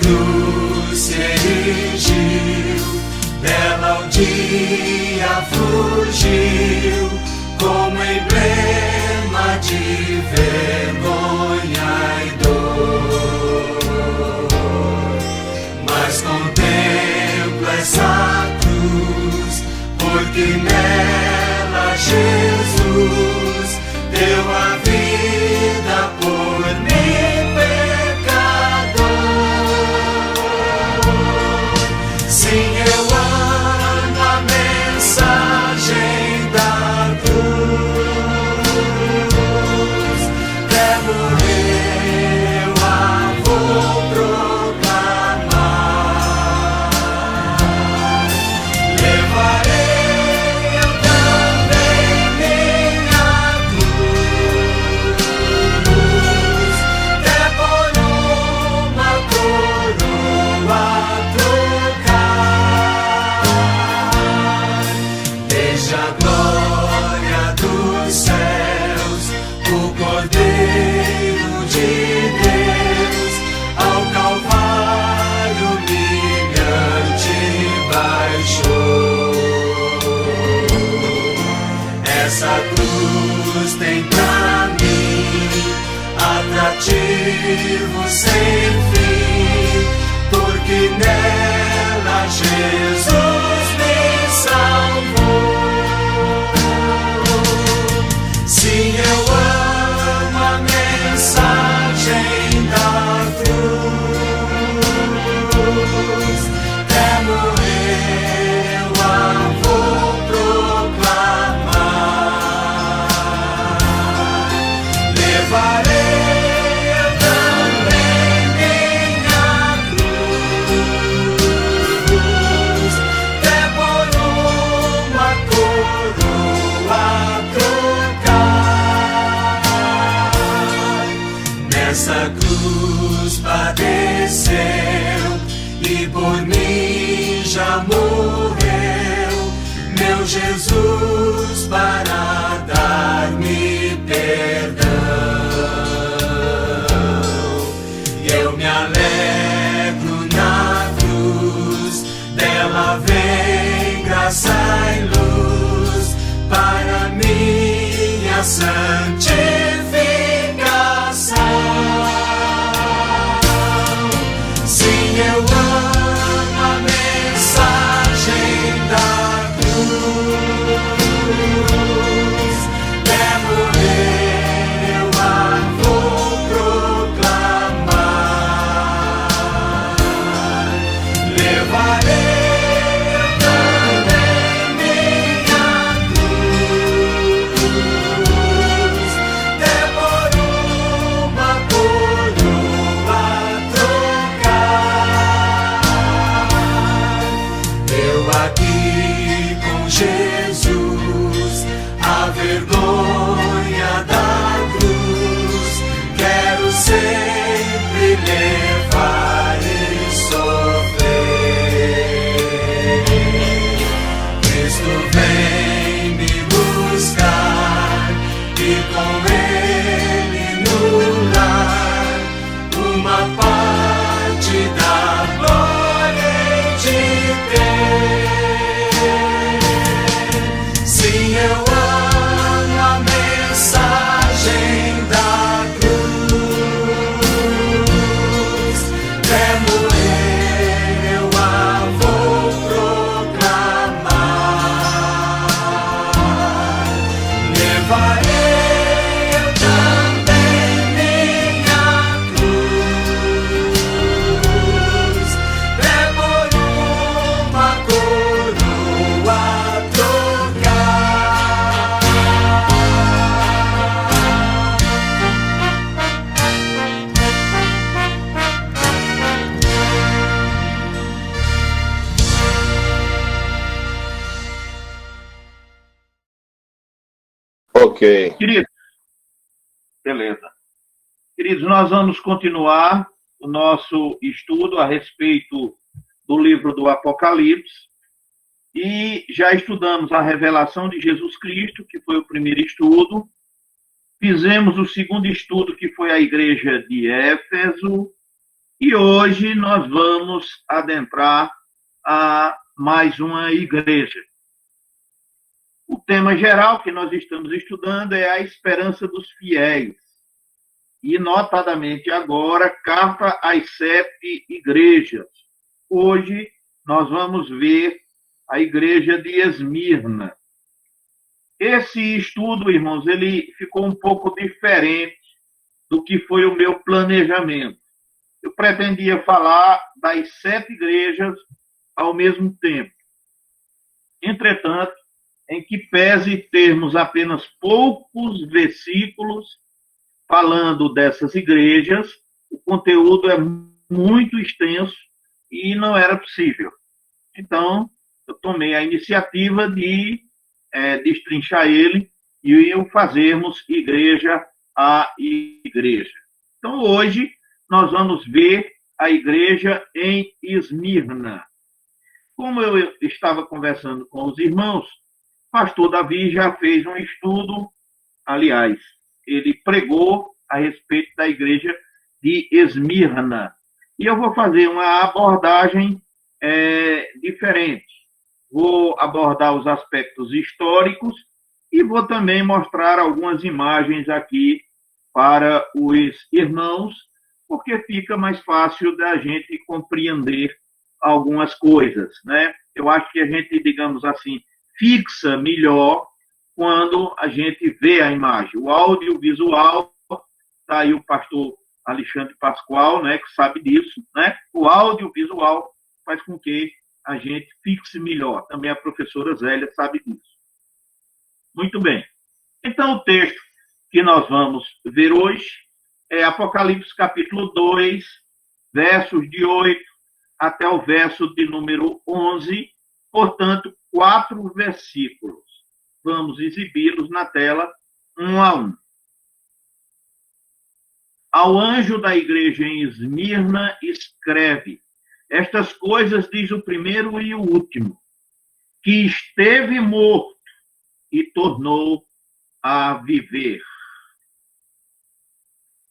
cruz se erigiu, dela um dia fugiu, como emblema de vergonha e dor. Mas contemplo essa cruz, porque nela Jesus deu a vida por mim, pecador. Sim, eu amo a mensagem da cruz. Até morrer eu a vou proclamar. Levarei eu também minha cruz, até por uma coroa trocar. Desde a glória dos céus, o Cordeiro de Deus ao Calvário humilhante baixou. Essa cruz tem pra mim atrativo sem fim, porque nela Jesus me salvou. Sim, eu amo a mensagem da cruz. Até morrer eu a vou proclamar. Levarei eu também minha cruz, até por uma coroa trocar. Nessa cruz padeceu e por mim já morreu, meu Jesus, para dar-me perdão. E eu me alegro na cruz, dela vem graça e luz para minha santificação. Sim, eu amo a mensagem da cruz. Até morrer eu a vou proclamar. Levarei eu também minha cruz, até por uma coroa trocar. Eu aqui com Jesus, a vergonha da cruz, quero sempre levar e sofrer. Cristo vem me buscar e com Ele no lar uma parte da glória hei de ter. Sim, eu amo a mensagem da cruz. Até morrer eu a vou proclamar. Levarei eu também minha cruz, até por uma coroa trocar. Ok. Queridos, beleza. Queridos, nós vamos continuar o nosso estudo a respeito do livro do Apocalipse e já estudamos a revelação de Jesus Cristo, que foi o primeiro estudo. Fizemos o segundo estudo, que foi a igreja de Éfeso, E hoje nós vamos adentrar a mais uma igreja. O tema geral que nós estamos estudando é a esperança dos fiéis. E, notadamente agora, carta às 7 igrejas. Hoje nós vamos ver a igreja de Esmirna. Esse estudo, irmãos, ele ficou um pouco diferente do que foi o meu planejamento. Eu pretendia falar das 7 igrejas ao mesmo tempo. Entretanto, em que pese termos apenas poucos versículos falando dessas igrejas, o conteúdo é muito extenso e não era possível. Então, eu tomei a iniciativa de destrinchar ele e o fazermos igreja a igreja. Então, hoje, nós vamos ver a igreja em Esmirna. Como eu estava conversando com os irmãos, o pastor Davi já fez um estudo, aliás, ele pregou a respeito da igreja de Esmirna. E eu vou fazer uma abordagem diferente. Vou abordar os aspectos históricos e vou também mostrar algumas imagens aqui para os irmãos, porque fica mais fácil da gente compreender algumas coisas, né? Eu acho que a gente, digamos assim, fixa melhor quando a gente vê a imagem. O audiovisual, está aí o pastor Alexandre Pascoal, né, que sabe disso, né? O audiovisual faz com que a gente fixe melhor. Também a professora Zélia sabe disso. Muito bem. Então, o texto que nós vamos ver hoje é Apocalipse capítulo 2, versos de 8 até o verso de número 11, portanto, 4 versículos. Vamos exibi-los na tela, um a um. Ao anjo da igreja em Esmirna, escreve: estas coisas diz o primeiro e o último, que esteve morto e tornou a viver.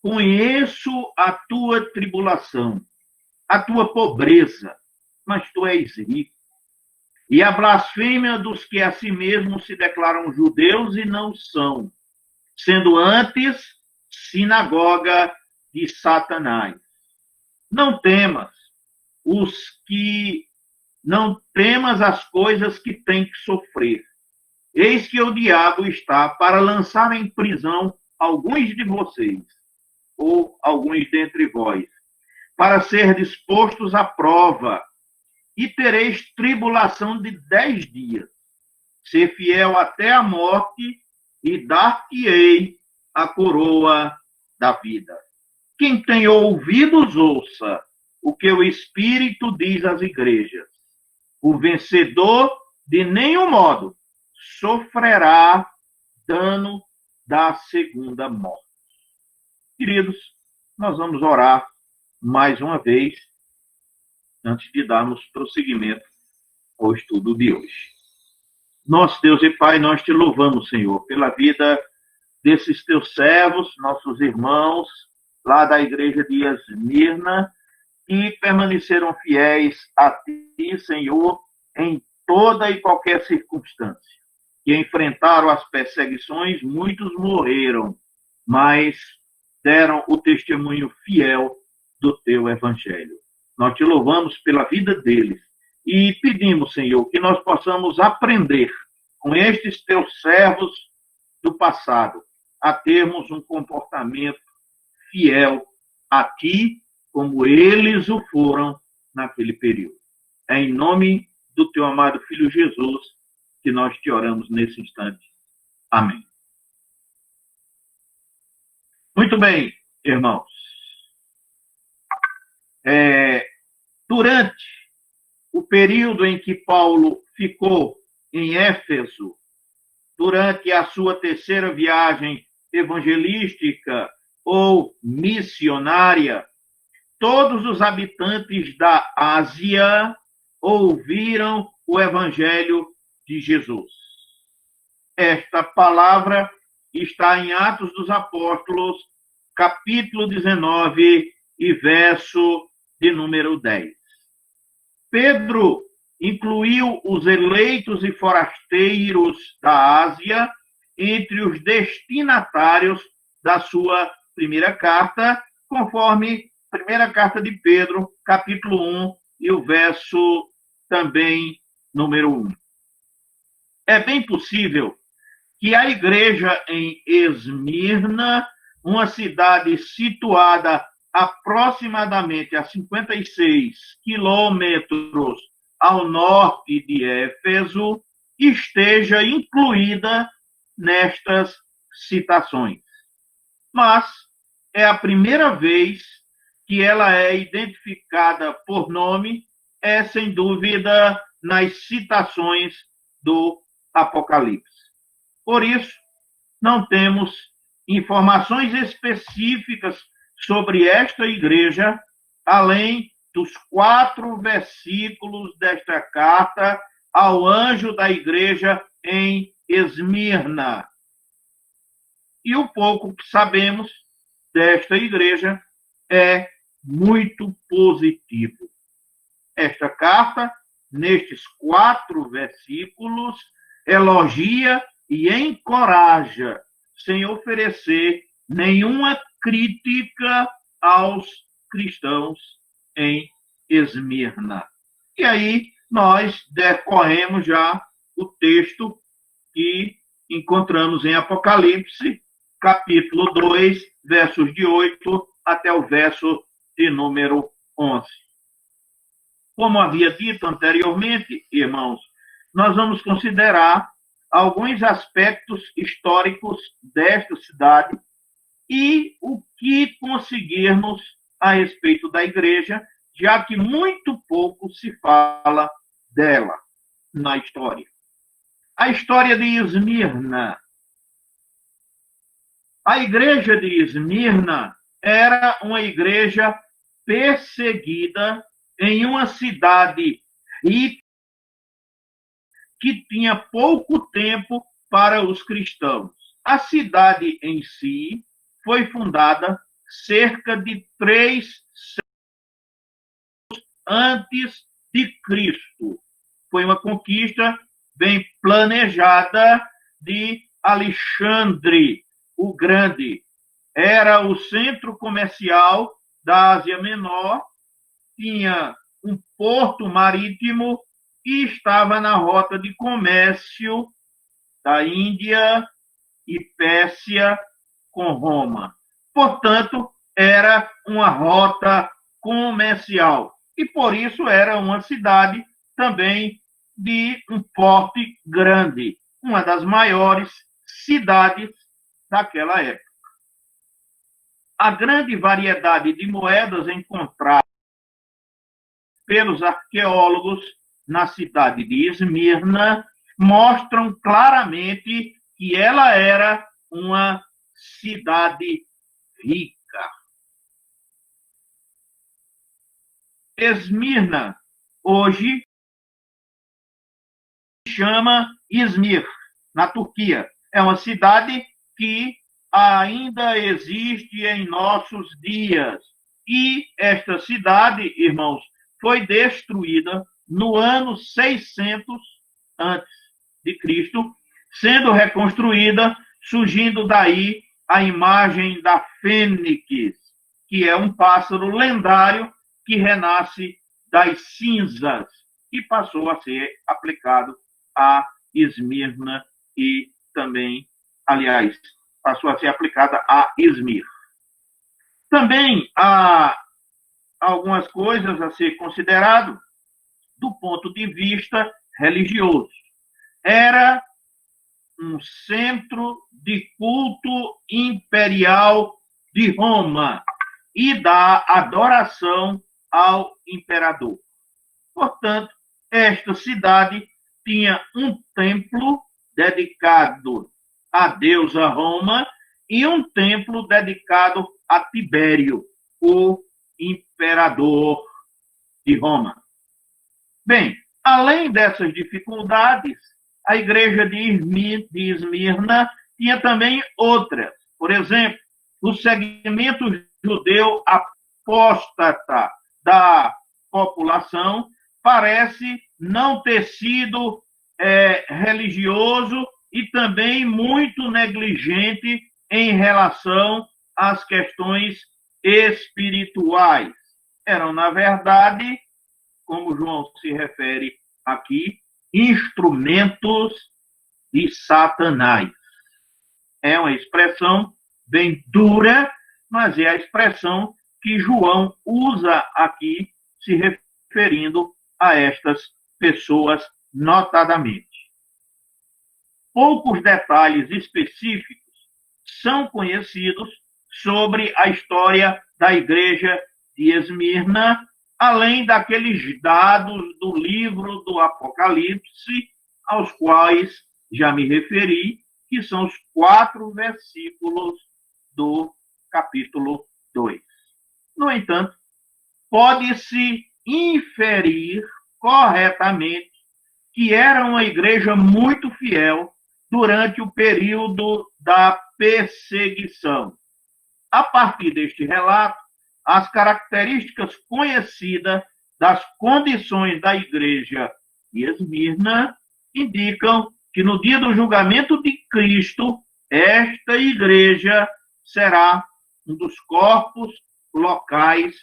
Conheço a tua tribulação, a tua pobreza, mas tu és rico. E a blasfêmia dos que a si mesmos se declaram judeus e não são, sendo antes sinagoga de Satanás. Não temas não temas as coisas que tem que sofrer. Eis que o diabo está para lançar em prisão alguns de vocês, ou alguns dentre vós, para ser dispostos à prova, e tereis tribulação de 10 dias. Ser fiel até a morte, e dar-te-ei a coroa da vida. Quem tem ouvidos, ouça o que o Espírito diz às igrejas. O vencedor, de nenhum modo, sofrerá dano da segunda morte. Queridos, nós vamos orar mais uma vez, antes de darmos prosseguimento ao estudo de hoje. Nosso Deus e Pai, nós te louvamos, Senhor, pela vida desses teus servos, nossos irmãos, lá da igreja de Esmirna, que permaneceram fiéis a ti, Senhor, em toda e qualquer circunstância. Que enfrentaram as perseguições, muitos morreram, mas deram o testemunho fiel do teu evangelho. Nós te louvamos pela vida deles e pedimos, Senhor, que nós possamos aprender com estes teus servos do passado a termos um comportamento fiel a ti, como eles o foram naquele período. É em nome do teu amado Filho Jesus que nós te oramos nesse instante. Amém. Muito bem, irmãos. Durante o período em que Paulo ficou em Éfeso, durante a sua terceira viagem evangelística ou missionária, todos os habitantes da Ásia ouviram o evangelho de Jesus. Esta palavra está em Atos dos Apóstolos, capítulo 19 e verso de número 10. Pedro incluiu os eleitos e forasteiros da Ásia entre os destinatários da sua primeira carta, conforme primeira carta de Pedro, capítulo 1, e o verso também número 1. É bem possível que a igreja em Esmirna, uma cidade situada aproximadamente a 56 quilômetros ao norte de Éfeso, esteja incluída nestas citações. Mas é a primeira vez que ela é identificada por nome, é sem dúvida nas citações do Apocalipse. Por isso, não temos informações específicas sobre esta igreja, além dos 4 versículos desta carta ao anjo da igreja em Esmirna. E o pouco que sabemos desta igreja é muito positivo. Esta carta, nestes 4 versículos, elogia e encoraja, sem oferecer nenhuma crítica aos cristãos em Esmirna. E aí nós decorremos já o texto que encontramos em Apocalipse, capítulo 2, versos de 8 até o verso de número 11. Como havia dito anteriormente, irmãos, nós vamos considerar alguns aspectos históricos desta cidade e o que conseguirmos a respeito da igreja, já que muito pouco se fala dela na história. A história de Esmirna. A igreja de Esmirna era uma igreja perseguida em uma cidade rica que tinha pouco tempo para os cristãos. A cidade em si foi fundada cerca de 3 séculos antes de Cristo. Foi uma conquista bem planejada de Alexandre o Grande. Era o centro comercial da Ásia Menor, tinha um porto marítimo e estava na rota de comércio da Índia e Pérsia com Roma. Portanto, era uma rota comercial. E por isso era uma cidade também de um porte grande, uma das maiores cidades daquela época. A grande variedade de moedas encontradas pelos arqueólogos na cidade de Esmirna mostram claramente que ela era uma cidade rica. Esmirna, hoje, se chama Izmir, na Turquia. É uma cidade que ainda existe em nossos dias. E esta cidade, irmãos, foi destruída no ano 600 antes de Cristo, sendo reconstruída, surgindo daí a imagem da fênix, que é um pássaro lendário que renasce das cinzas e passou a ser aplicado a Esmirna e também, aliás, passou a ser aplicada a Izmir. Também há algumas coisas a ser considerado do ponto de vista religioso. Era um centro de culto imperial de Roma e da adoração ao imperador. Portanto, esta cidade tinha um templo dedicado a deusa Roma e um templo dedicado a Tibério, o imperador de Roma. Bem, além dessas dificuldades, a igreja de Esmirna tinha também outras. Por exemplo, o segmento judeu apóstata da população parece não ter sido religioso e também muito negligente em relação às questões espirituais. Eram, na verdade, como João se refere aqui, instrumentos de Satanás. É uma expressão bem dura, mas é a expressão que João usa aqui, se referindo a estas pessoas notadamente. Poucos detalhes específicos são conhecidos sobre a história da igreja de Esmirna, além daqueles dados do livro do Apocalipse, aos quais já me referi, que são os 4 versículos do capítulo 2. No entanto, pode-se inferir corretamente que era uma igreja muito fiel durante o período da perseguição. A partir deste relato, as características conhecidas das condições da igreja de Esmirna indicam que no dia do julgamento de Cristo, esta igreja será um dos corpos locais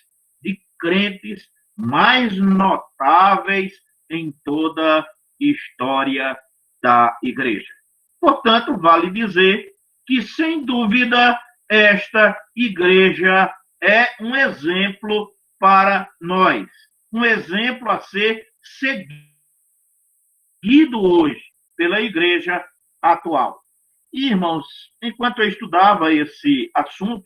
de crentes mais notáveis em toda a história da igreja. Portanto, vale dizer que, sem dúvida, esta igreja é um exemplo para nós, um exemplo a ser seguido hoje pela igreja atual. E, irmãos, enquanto eu estudava esse assunto,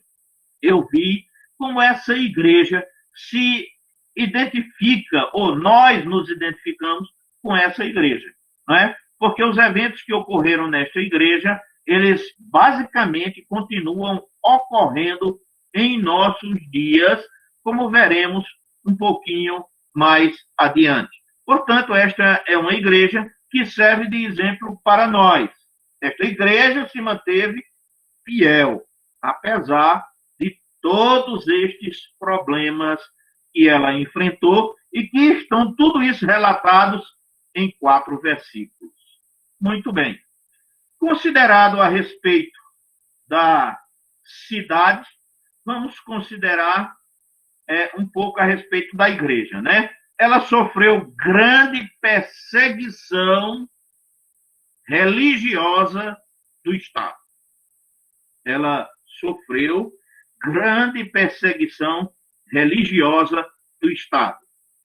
eu vi como essa igreja se identifica, ou nós nos identificamos com essa igreja, não é? Porque os eventos que ocorreram nesta igreja, eles basicamente continuam ocorrendo em nossos dias, como veremos um pouquinho mais adiante. Portanto, esta é uma igreja que serve de exemplo para nós. Esta igreja se manteve fiel, apesar de todos estes problemas que ela enfrentou e que estão tudo isso relatados em 4 versículos. Muito bem. Considerado a respeito da cidade, vamos considerar um pouco a respeito da igreja, né? Ela sofreu grande perseguição religiosa do Estado. Ela sofreu grande perseguição religiosa do Estado.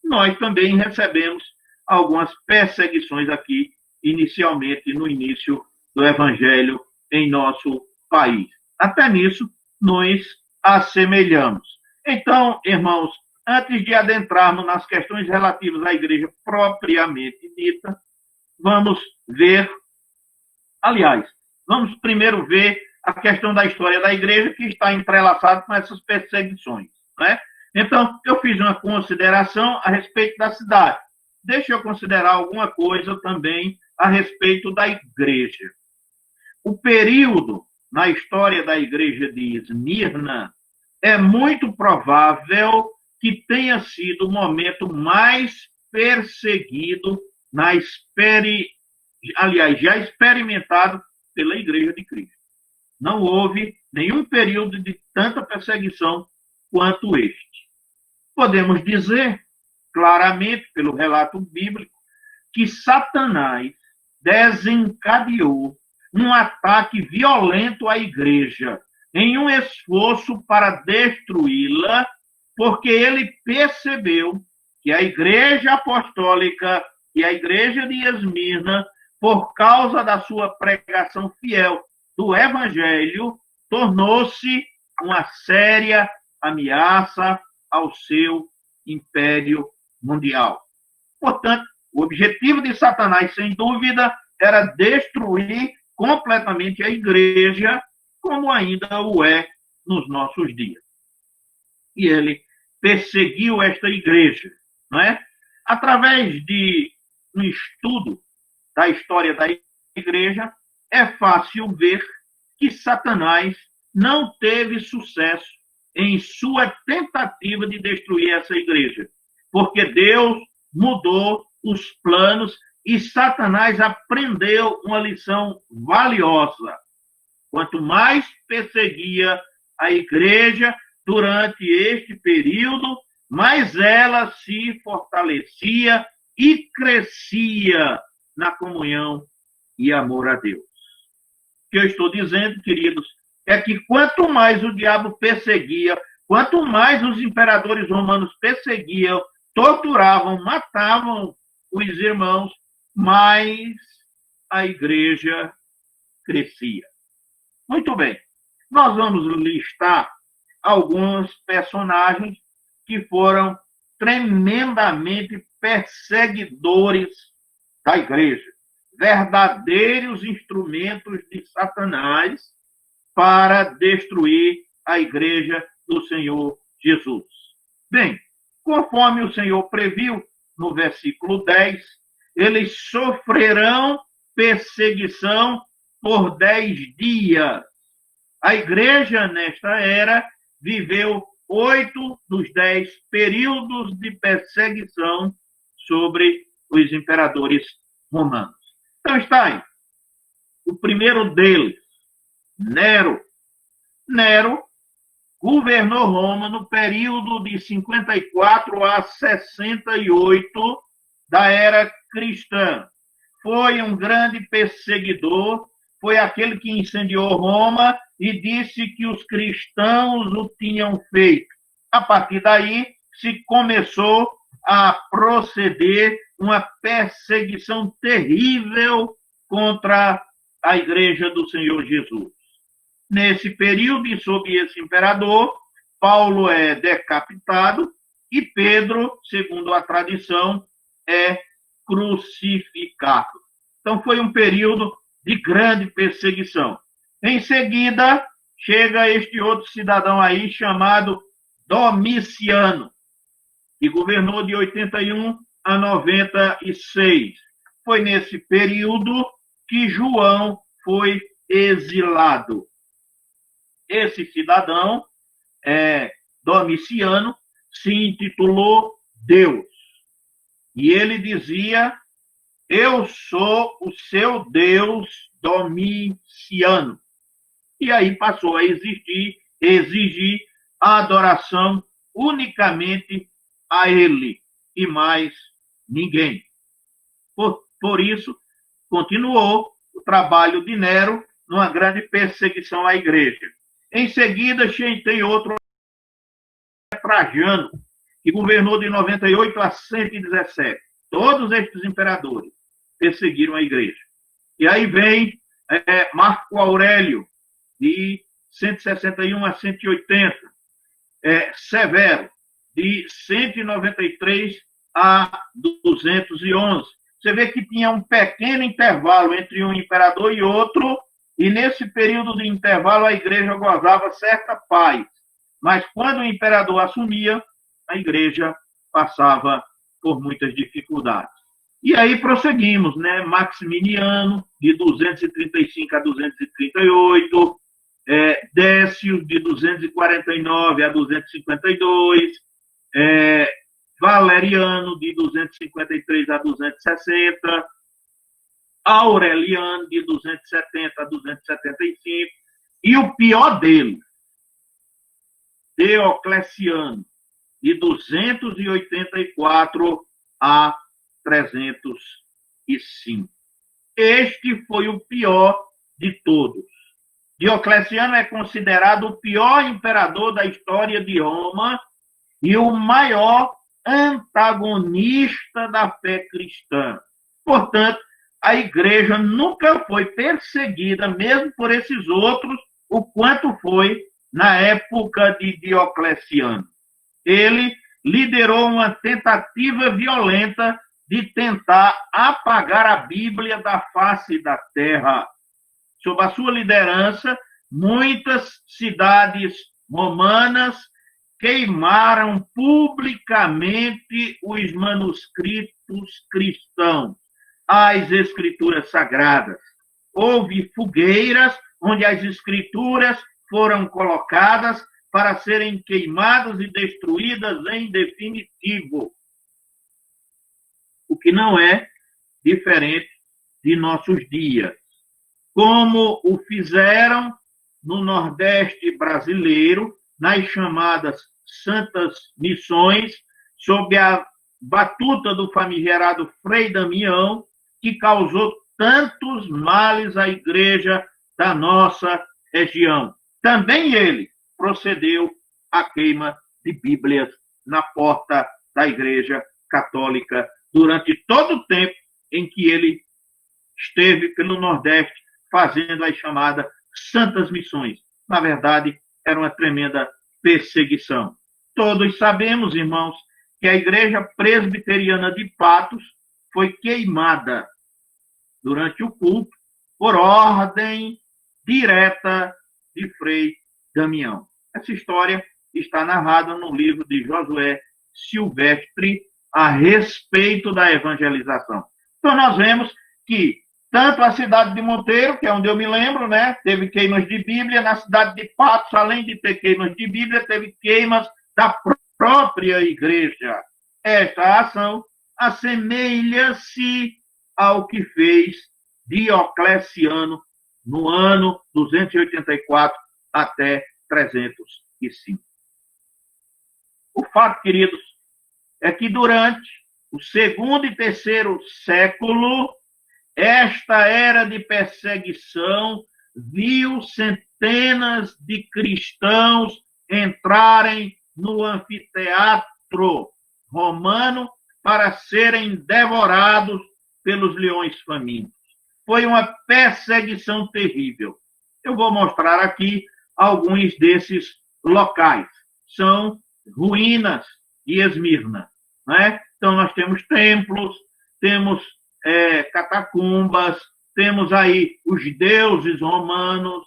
Nós também recebemos algumas perseguições aqui, inicialmente, no início do Evangelho em nosso país. Até nisso, nos assemelhamos. Então, irmãos, antes de adentrarmos nas questões relativas à igreja propriamente dita, vamos ver, aliás, vamos primeiro ver a questão da história da igreja, que está entrelaçada com essas perseguições, né? Então, eu fiz uma consideração a respeito da cidade. Deixa eu considerar alguma coisa também a respeito da igreja. O período na história da igreja de Esmirna é muito provável que tenha sido o momento mais perseguido aliás, já experimentado pela igreja de Cristo. Não houve nenhum período de tanta perseguição quanto este. Podemos dizer claramente, pelo relato bíblico, que Satanás desencadeou um ataque violento à igreja, em um esforço para destruí-la, porque ele percebeu que a igreja apostólica e a igreja de Esmirna, por causa da sua pregação fiel do evangelho, tornou-se uma séria ameaça ao seu império mundial. Portanto, o objetivo de Satanás, sem dúvida, era destruir completamente a igreja, como ainda o é nos nossos dias. E ele perseguiu esta igreja, não é? Através de um estudo da história da igreja, é fácil ver que Satanás não teve sucesso em sua tentativa de destruir essa igreja. Porque Deus mudou os planos e Satanás aprendeu uma lição valiosa. Quanto mais perseguia a igreja durante este período, mais ela se fortalecia e crescia na comunhão e amor a Deus. O que eu estou dizendo, queridos, é que quanto mais o diabo perseguia, quanto mais os imperadores romanos perseguiam, torturavam, matavam os irmãos, mais a igreja crescia. Muito bem, nós vamos listar alguns personagens que foram tremendamente perseguidores da igreja, verdadeiros instrumentos de Satanás para destruir a igreja do Senhor Jesus. Bem, conforme o Senhor previu no versículo 10, eles sofrerão perseguição por 10 dias. A igreja, nesta era, viveu 8 dos 10 períodos de perseguição sobre os imperadores romanos. Então está aí. O primeiro deles, Nero. Nero governou Roma no período de 54 a 68 da era cristã. Foi um grande perseguidor, foi aquele que incendiou Roma e disse que os cristãos o tinham feito. A partir daí, se começou a proceder uma perseguição terrível contra a igreja do Senhor Jesus. Nesse período, e sob esse imperador, Paulo é decapitado e Pedro, segundo a tradição, é crucificado. Então, foi um período de grande perseguição. Em seguida, chega este outro cidadão aí chamado Domiciano, que governou de 81 a 96. Foi nesse período que João foi exilado. Esse cidadão, Domiciano, se intitulou Deus. E ele dizia: eu sou o seu Deus, Domiciano. E aí passou a exigir a adoração unicamente a ele e mais ninguém. Por isso, continuou o trabalho de Nero numa grande perseguição à igreja. Em seguida, tem outro, Trajano, que governou de 98 a 117. Todos estes imperadores perseguiram a igreja. E aí vem Marco Aurélio, de 161 a 180. Severo, de 193 a 211. Você vê que tinha um pequeno intervalo entre um imperador e outro, e nesse período de intervalo a igreja gozava certa paz. Mas quando o imperador assumia, a igreja passava por muitas dificuldades. E aí prosseguimos, né? Maximiniano, de 235 a 238, Décio, de 249 a 252, Valeriano, de 253 a 260, Aureliano, de 270 a 275, e o pior dele, Diocleciano, de 284 a 305. Este foi o pior de todos. Diocleciano é considerado o pior imperador da história de Roma e o maior antagonista da fé cristã. Portanto, a igreja nunca foi perseguida, mesmo por esses outros, o quanto foi na época de Diocleciano. Ele liderou uma tentativa violenta de tentar apagar a Bíblia da face da terra. Sob a sua liderança, muitas cidades romanas queimaram publicamente os manuscritos cristãos, as escrituras sagradas. Houve fogueiras onde as escrituras foram colocadas para serem queimadas e destruídas em definitivo, o que não é diferente de nossos dias, como o fizeram no Nordeste brasileiro, nas chamadas Santas Missões, sob a batuta do famigerado Frei Damião, que causou tantos males à igreja da nossa região. Também ele procedeu à queima de Bíblias na porta da Igreja Católica durante todo o tempo em que ele esteve pelo Nordeste fazendo as chamadas Santas Missões. Na verdade, era uma tremenda perseguição. Todos sabemos, irmãos, que a Igreja Presbiteriana de Patos foi queimada durante o culto por ordem direta de Frei Damião. Essa história está narrada no livro de Josué Silvestre a respeito da evangelização. Então, nós vemos que tanto a cidade de Monteiro, que é onde eu me lembro, né, teve queimas de Bíblia, na cidade de Patos, além de ter queimas de Bíblia, teve queimas da própria igreja. Esta ação assemelha-se ao que fez Diocleciano no ano 284 até 305. O fato, queridos, é que durante o segundo e terceiro século, esta era de perseguição viu centenas de cristãos entrarem no anfiteatro romano para serem devorados pelos leões famintos. Foi uma perseguição terrível. Eu vou mostrar aqui alguns desses locais. São ruínas de Esmirna. Né? Então, nós temos templos, temos catacumbas, temos aí os deuses romanos,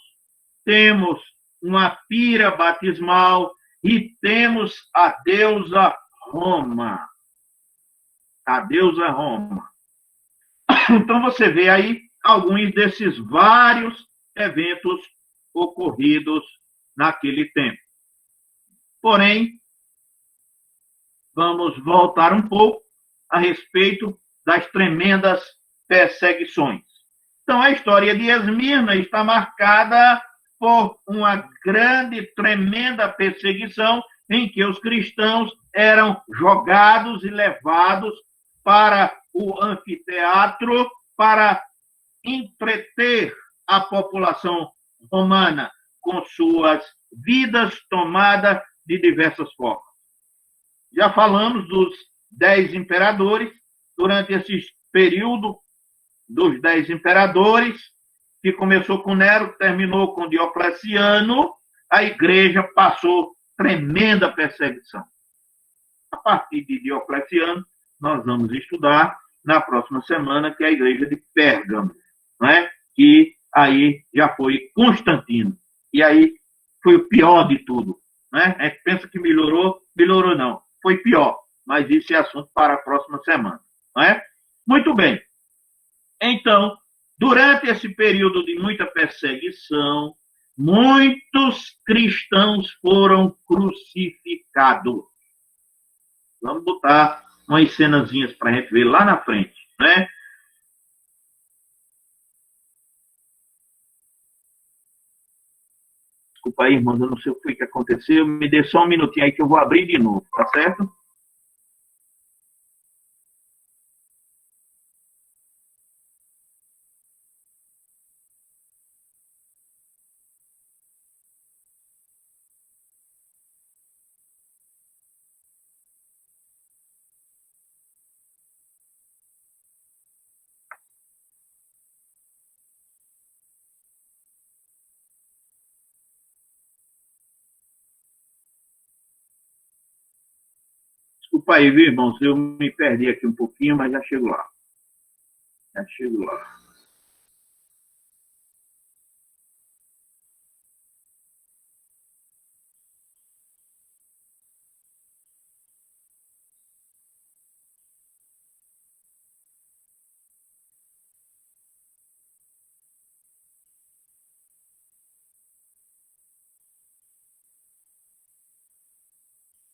temos uma pira batismal e temos a deusa Roma. A deusa Roma. Então, você vê aí alguns desses vários eventos ocorridos naquele tempo. Porém, vamos voltar um pouco a respeito das tremendas perseguições. Então, a história de Esmirna está marcada por uma grande, tremenda perseguição em que os cristãos eram jogados e levados para o anfiteatro para entreter a população romana com suas vidas tomadas de diversas formas. Já falamos dos 10 imperadores, durante esse período dos 10 imperadores, que começou com Nero, terminou com Diocleciano, a igreja passou tremenda perseguição. A partir de Diocleciano, nós vamos estudar na próxima semana, que é a igreja de Pérgamo, né? Que aí já foi Constantino. E aí foi o pior de tudo. Né? A gente pensa que melhorou, melhorou não. Foi pior, mas isso é assunto para a próxima semana. Né? Muito bem. Então, durante esse período de muita perseguição, muitos cristãos foram crucificados. Vamos botar umas cenazinhas para a gente ver lá na frente, né? Desculpa aí, irmãos, eu não sei o que aconteceu. Me dê só um minutinho aí que eu vou abrir de novo, tá certo? Desculpa aí, viu, irmãos? Eu me perdi aqui um pouquinho, mas já chego lá. Já chego lá.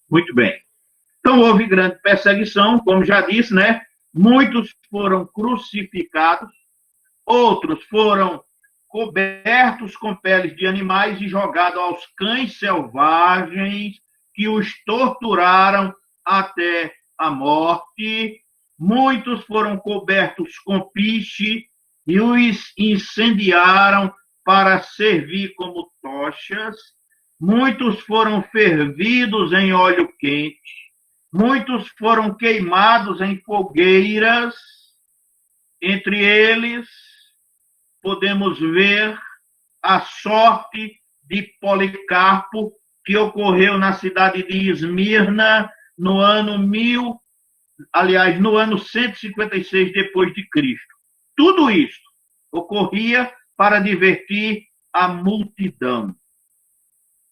Muito bem. Então, houve grande perseguição, como já disse, né? Muitos foram crucificados, outros foram cobertos com peles de animais e jogados aos cães selvagens, que os torturaram até a morte. Muitos foram cobertos com piche e os incendiaram para servir como tochas. Muitos foram fervidos em óleo quente. Muitos foram queimados em fogueiras. Entre eles, podemos ver a sorte de Policarpo, que ocorreu na cidade de Esmirna no ano 156 depois de Cristo. Tudo isso ocorria para divertir a multidão.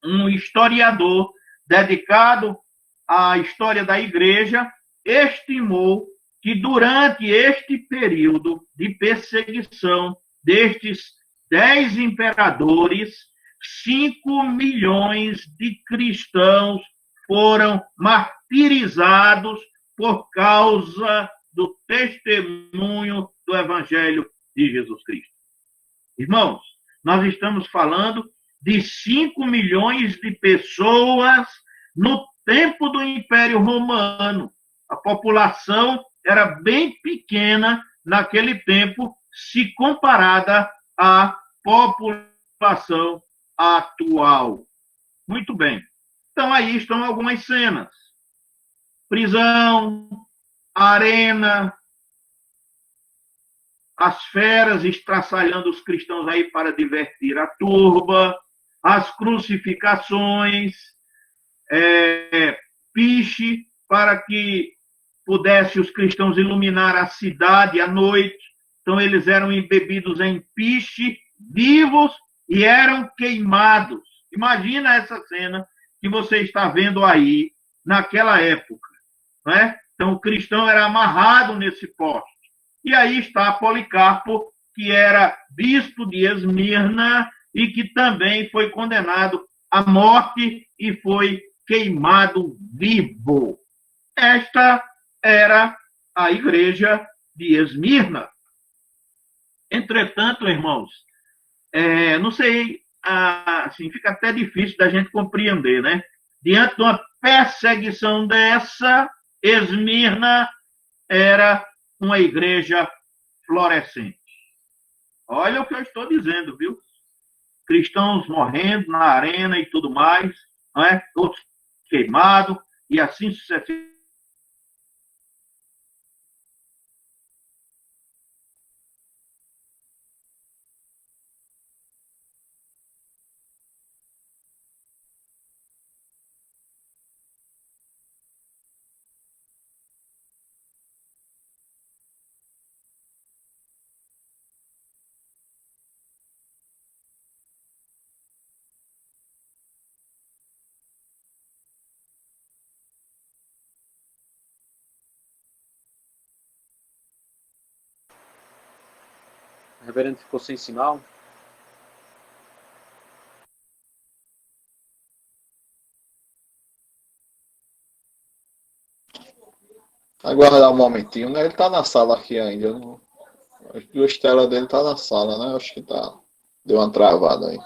Um historiador dedicado à história da igreja estimou que durante este período de perseguição destes 10 imperadores, 5 milhões de cristãos foram martirizados por causa do testemunho do Evangelho de Jesus Cristo. Irmãos, nós estamos falando de 5 milhões de pessoas no tempo do Império Romano. A população era bem pequena naquele tempo, se comparada à população atual. Muito bem. Então, aí estão algumas cenas. Prisão, arena, as feras estraçalhando os cristãos aí para divertir a turba, as crucificações, piche para que pudesse os cristãos iluminar a cidade à noite. Então, eles eram embebidos em piche, vivos, e eram queimados. Imagina essa cena que você está vendo aí, naquela época. Não é? Então, o cristão era amarrado nesse poste. E aí está Policarpo, que era bispo de Esmirna e que também foi condenado à morte e foi queimado vivo. Esta era a igreja de Esmirna. Entretanto, irmãos, não sei, assim, fica até difícil da gente compreender, né? Diante de uma perseguição dessa, Esmirna era uma igreja florescente. Olha o que eu estou dizendo, viu? Cristãos morrendo na arena e tudo mais, não é? Outros queimados, e assim sucessivamente. O reverendo ficou sem sinal. Aguardar um momentinho, né? Ele tá na sala aqui ainda. Não... As duas telas dele tá na sala, né? Acho que tá. Deu uma travada aí.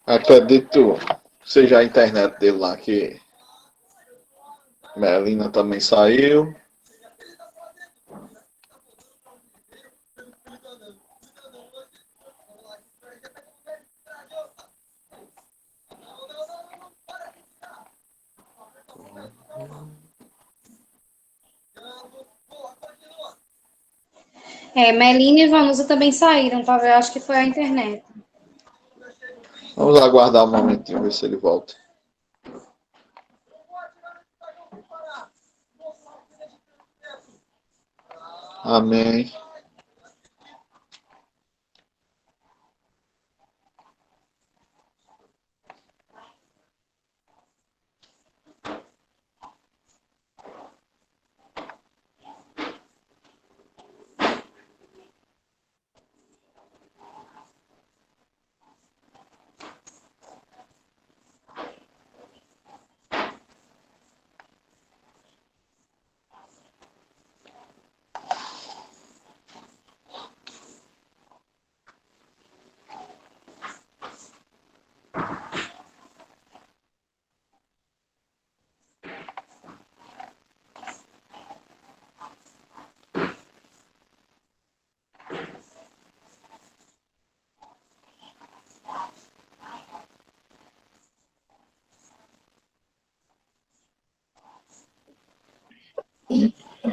Acredito que seja a internet dele lá, que Melina também saiu. Melina e Vanusa também saíram, tá? Eu acho que foi a internet. Vamos aguardar um momentinho, ver se ele volta. Amém.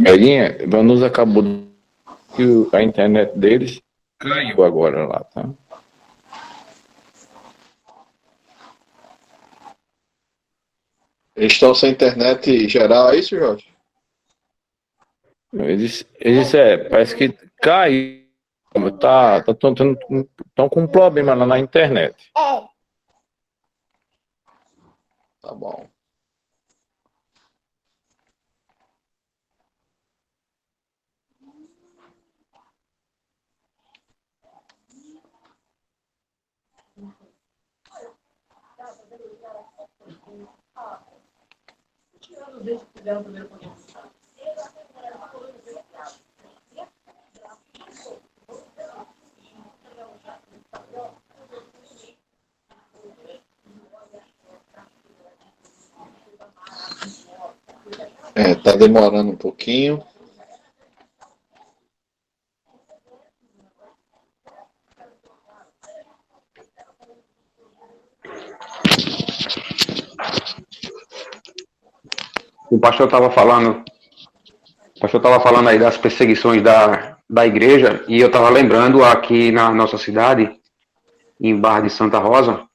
Belinha, Vanusa acabou que a internet deles caiu agora lá, tá? Eles estão sem internet geral, é isso, Jorge? Eles parece que caiu, estão com um problema lá na internet. Tá bom. Tá demorando um pouquinho. O pastor estava falando aí das perseguições da igreja, e eu estava lembrando aqui na nossa cidade, em Barra de Santa Rosa,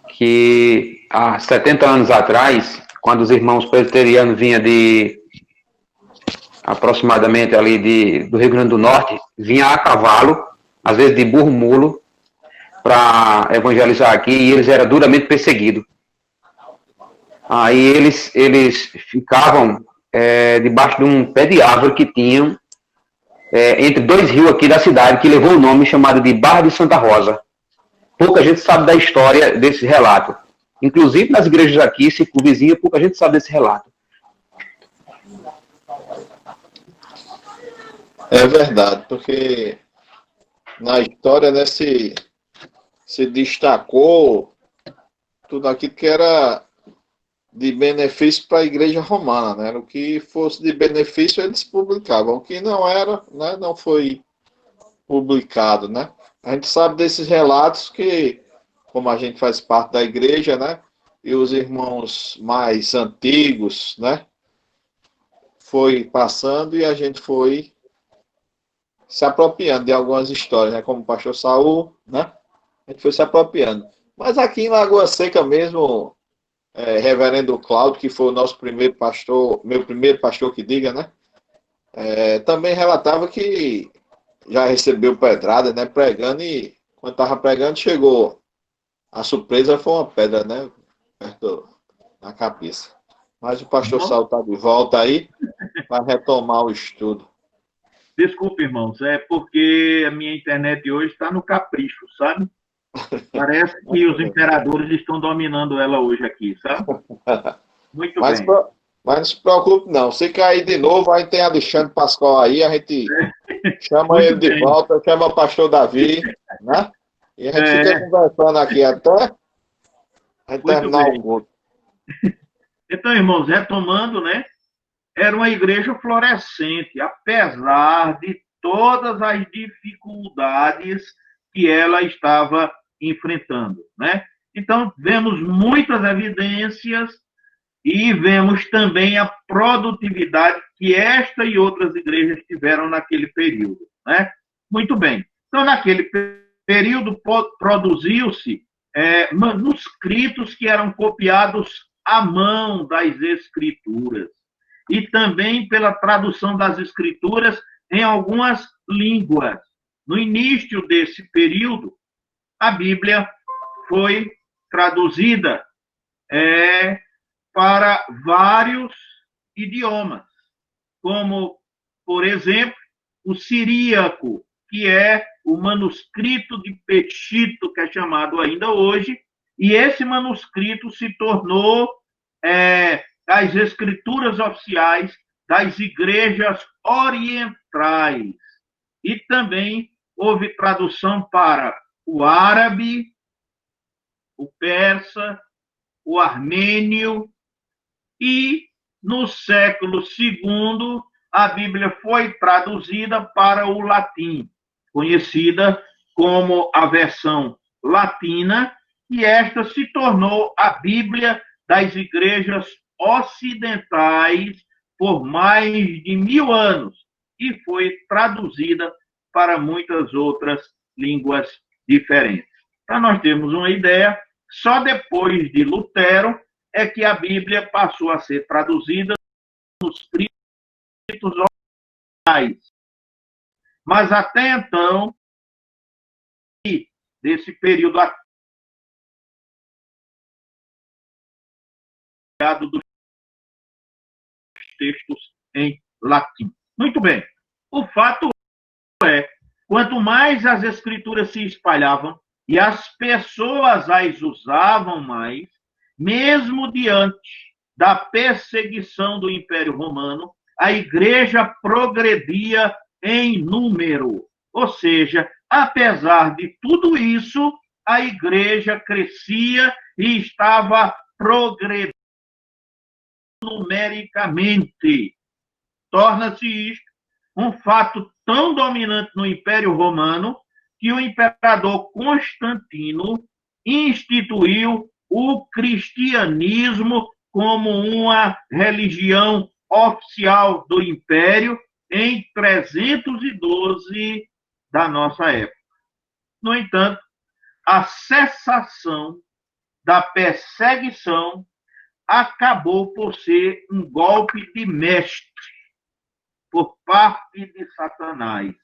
que há 70 anos atrás, quando os irmãos presbiterianos vinham de aproximadamente ali do Rio Grande do Norte, vinha a cavalo, às vezes de burro mulo, para evangelizar aqui, e eles eram duramente perseguidos. Aí eles ficavam debaixo de um pé de árvore que tinham entre dois rios aqui da cidade, que levou o nome chamado de Barra de Santa Rosa. Pouca gente sabe da história desse relato. Inclusive nas igrejas aqui, circunvizinha, pouca gente sabe desse relato. É verdade, porque na história, né, se destacou tudo aquilo que era de benefício para a igreja romana, né? O que fosse de benefício eles publicavam, o que não era, né, não foi publicado, né? A gente sabe desses relatos que, como a gente faz parte da igreja, né, e os irmãos mais antigos, né, foi passando e a gente foi se apropriando de algumas histórias, né, como o pastor Saul, né, a gente foi se apropriando. Mas aqui em Lagoa Seca mesmo, reverendo Cláudio, que foi o nosso primeiro pastor, meu primeiro pastor que diga, né, também relatava que já recebeu pedrada, né, pregando, e quando estava pregando chegou, a surpresa foi uma pedra, né, perto da cabeça. Mas o pastor Saul está de volta aí, vai retomar o estudo. Desculpe, irmãos, é porque a minha internet hoje está no capricho, sabe? Parece que os imperadores estão dominando ela hoje aqui, sabe? Muito Mas, bem. mas não se preocupe, não. Se cair de novo, aí tem Alexandre Pascoal aí, a gente chama Muito ele de bem. volta, chama o pastor Davi, né? E a gente fica conversando aqui até terminar bem. o culto. Então, irmãos, retomando, né? Era uma igreja florescente, apesar de todas as dificuldades que ela estava enfrentando, né? Então, vemos muitas evidências e vemos também a produtividade que esta e outras igrejas tiveram naquele período, né? Muito bem. Então, naquele período, produziu-se manuscritos que eram copiados à mão das escrituras. e também pela tradução das Escrituras em algumas línguas. No início desse período, a Bíblia foi traduzida para vários idiomas, como, por exemplo, o siríaco, que é o manuscrito de Pechito, que é chamado ainda hoje, e esse manuscrito se tornou as escrituras oficiais das igrejas orientais. E também houve tradução para o árabe, o persa, o armênio, e no século II a Bíblia foi traduzida para o latim, conhecida como a versão latina, e esta se tornou a Bíblia das igrejas ocidentais por mais de 1000 anos e foi traduzida para muitas outras línguas diferentes. Para nós termos uma ideia, só depois de Lutero é que a Bíblia passou a ser traduzida nos escritos orais. Mas até então, desse período dos textos em latim. Muito bem. O fato é, quanto mais as escrituras se espalhavam e as pessoas as usavam mais, mesmo diante da perseguição do Império Romano, a igreja progredia em número. Ou seja, apesar de tudo isso, a igreja crescia e estava progredindo numericamente. Torna-se isto um fato tão dominante no Império Romano que o imperador Constantino instituiu o cristianismo como uma religião oficial do Império em 312 da nossa época. No entanto, a cessação da perseguição acabou por ser um golpe de mestre por parte de Satanás.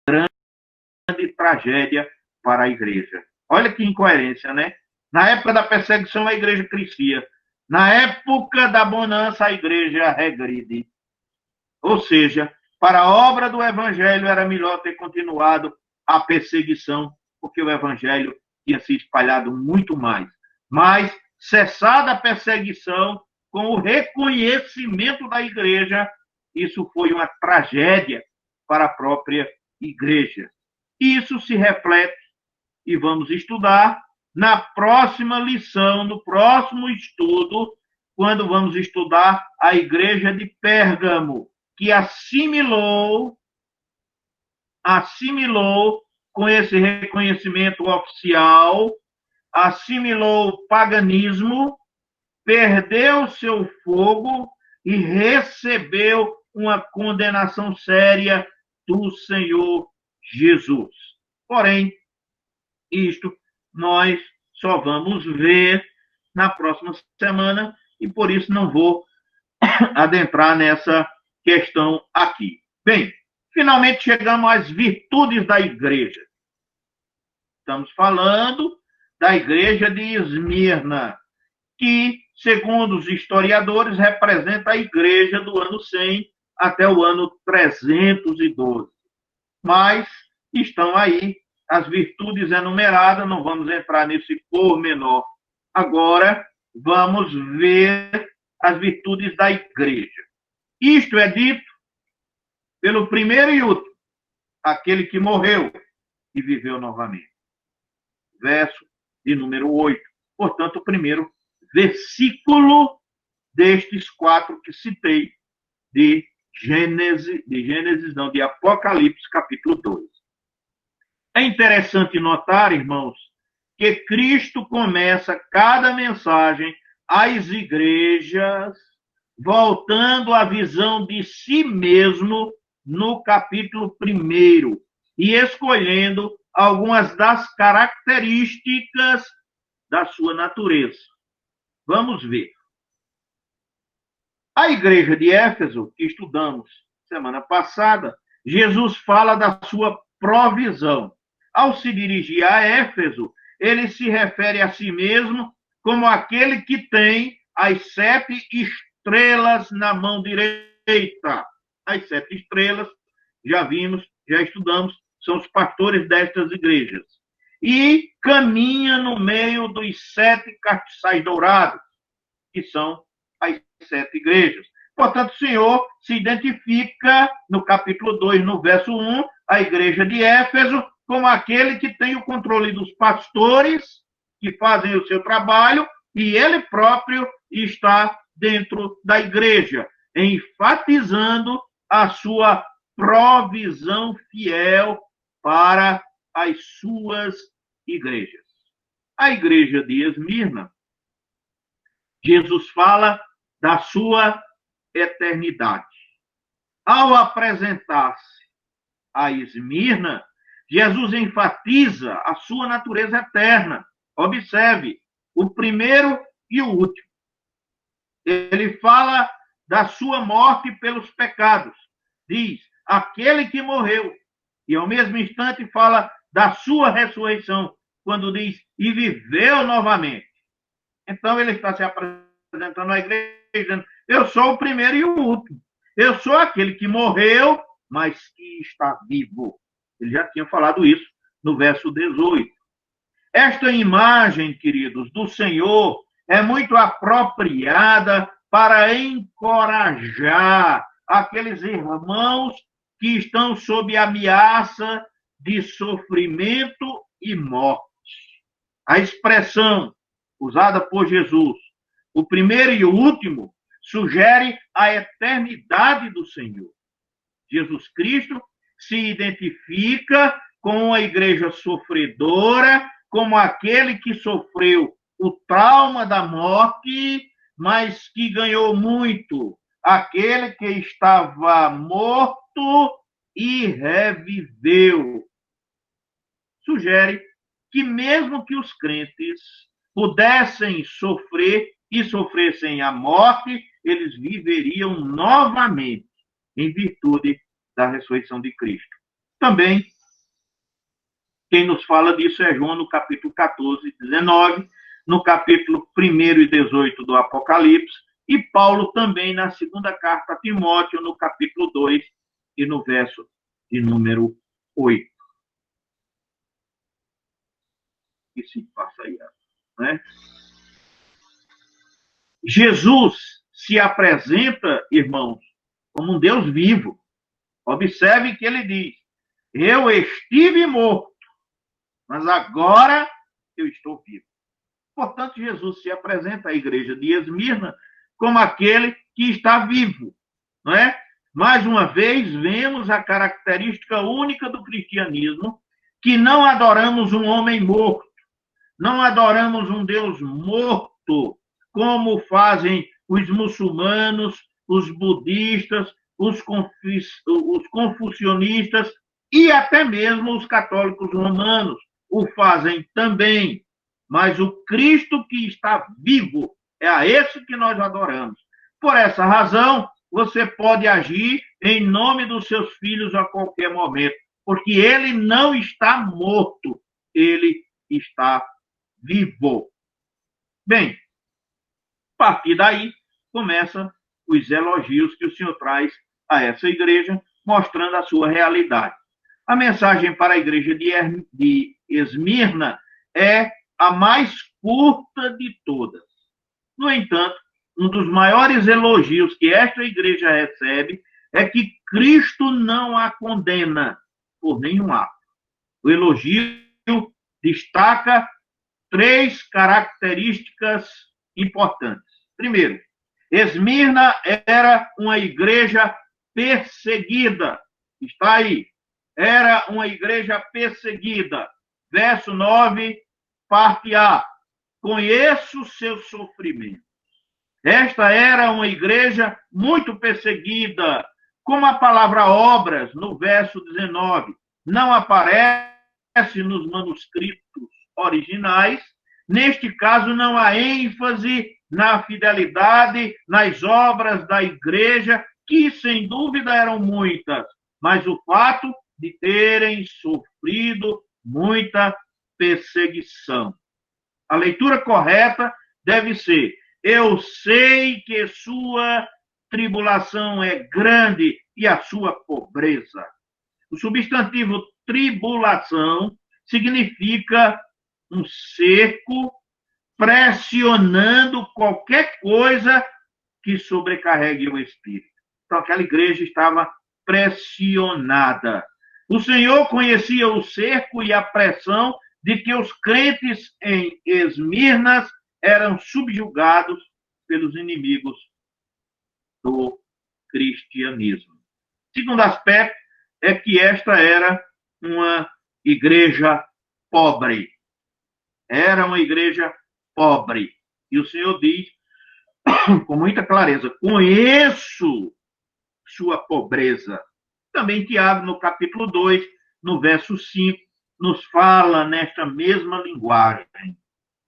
Grande tragédia para a igreja. Olha que incoerência, né? Na época da perseguição, a igreja crescia. Na época da bonança, a igreja regride. Ou seja, para a obra do evangelho era melhor ter continuado a perseguição, porque o evangelho tinha se espalhado muito mais. Mas, cessada a perseguição, com o reconhecimento da igreja, isso foi uma tragédia para a própria igreja. Isso se reflete, e vamos estudar, na próxima lição, no próximo estudo, quando vamos estudar a igreja de Pérgamo, que assimilou com esse reconhecimento oficial, assimilou o paganismo, perdeu seu fogo e recebeu uma condenação séria do Senhor Jesus. Porém, isto nós só vamos ver na próxima semana e por isso não vou adentrar nessa questão aqui. Bem, finalmente chegamos às virtudes da igreja. Estamos falando da igreja de Esmirna, que, segundo os historiadores, representa a igreja do ano 100 até o ano 312. Mas estão aí as virtudes enumeradas, não vamos entrar nesse pormenor. Agora, vamos ver as virtudes da igreja. Isto é dito pelo primeiro e último, aquele que morreu e viveu novamente. Verso de número 8. Portanto, o primeiro versículo destes 4 que citei de Apocalipse, capítulo 2. É interessante notar, irmãos, que Cristo começa cada mensagem às igrejas voltando à visão de si mesmo no capítulo 1 e escolhendo algumas das características da sua natureza. Vamos ver. A igreja de Éfeso, que estudamos semana passada, Jesus fala da sua provisão. Ao se dirigir a Éfeso, ele se refere a si mesmo como aquele que tem as 7 estrelas na mão direita. As 7 estrelas, já vimos, já estudamos, são os pastores destas igrejas. E caminha no meio dos 7 castiçais dourados, que são as 7 igrejas. Portanto, o Senhor se identifica no capítulo 2, no verso 1, a igreja de Éfeso, como aquele que tem o controle dos pastores, que fazem o seu trabalho, e ele próprio está dentro da igreja, enfatizando a sua provisão fiel para as suas igrejas. A igreja de Esmirna, Jesus fala da sua eternidade. Ao apresentar-se a Esmirna, Jesus enfatiza a sua natureza eterna. Observe, o primeiro e o último. Ele fala da sua morte pelos pecados. Diz, aquele que morreu. E ao mesmo instante fala da sua ressurreição, quando diz, e viveu novamente. Então ele está se apresentando à igreja, dizendo, eu sou o primeiro e o último. Eu sou aquele que morreu, mas que está vivo. Ele já tinha falado isso no verso 18. Esta imagem, queridos, do Senhor é muito apropriada para encorajar aqueles irmãos que estão sob ameaça de sofrimento e morte. A expressão usada por Jesus, o primeiro e o último, sugere a eternidade do Senhor. Jesus Cristo se identifica com a igreja sofredora, como aquele que sofreu o trauma da morte, mas que ganhou muito, aquele que estava morto e reviveu. Sugere que mesmo que os crentes pudessem sofrer e sofressem a morte, eles viveriam novamente em virtude da ressurreição de Cristo. Também, quem nos fala disso é João no capítulo 14 e 19, no capítulo 1 e 18 do Apocalipse, e Paulo também na segunda carta a Timóteo, no capítulo 2 e no verso de número 8. E se passa aí, né? Jesus se apresenta, irmãos, como um Deus vivo. Observe que ele diz, eu estive morto, mas agora eu estou vivo. Portanto, Jesus se apresenta à igreja de Esmirna como aquele que está vivo, não é? Mais uma vez, vemos a característica única do cristianismo, que não adoramos um homem morto, não adoramos um Deus morto, como fazem os muçulmanos, os budistas, os confucionistas e até mesmo os católicos romanos o fazem também. Mas o Cristo que está vivo é a esse que nós adoramos. Por essa razão, você pode agir em nome dos seus filhos a qualquer momento, porque ele não está morto, ele está vivo. Bem, a partir daí, começam os elogios que o Senhor traz a essa igreja, mostrando a sua realidade. A mensagem para a igreja de Esmirna é a mais curta de todas. No entanto, um dos maiores elogios que esta igreja recebe é que Cristo não a condena por nenhum ato. O elogio destaca 3 características importantes. Primeiro, Esmirna era uma igreja perseguida. Está aí. Era uma igreja perseguida. Verso 9, parte A. Conheço o seu sofrimento. Esta era uma igreja muito perseguida. Como a palavra obras, no verso 19, não aparece nos manuscritos originais, neste caso não há ênfase na fidelidade, nas obras da igreja, que sem dúvida eram muitas, mas o fato de terem sofrido muita perseguição. A leitura correta deve ser: eu sei que sua tribulação é grande e a sua pobreza. O substantivo tribulação significa um cerco pressionando qualquer coisa que sobrecarregue o espírito. Então, aquela igreja estava pressionada. O Senhor conhecia o cerco e a pressão de que os crentes em Esmirna eram subjugados pelos inimigos do cristianismo. Segundo aspecto é que esta era uma igreja pobre. Era uma igreja pobre. E o Senhor diz com muita clareza: conheço sua pobreza. Também Tiago, no capítulo 2, no verso 5, nos fala nesta mesma linguagem.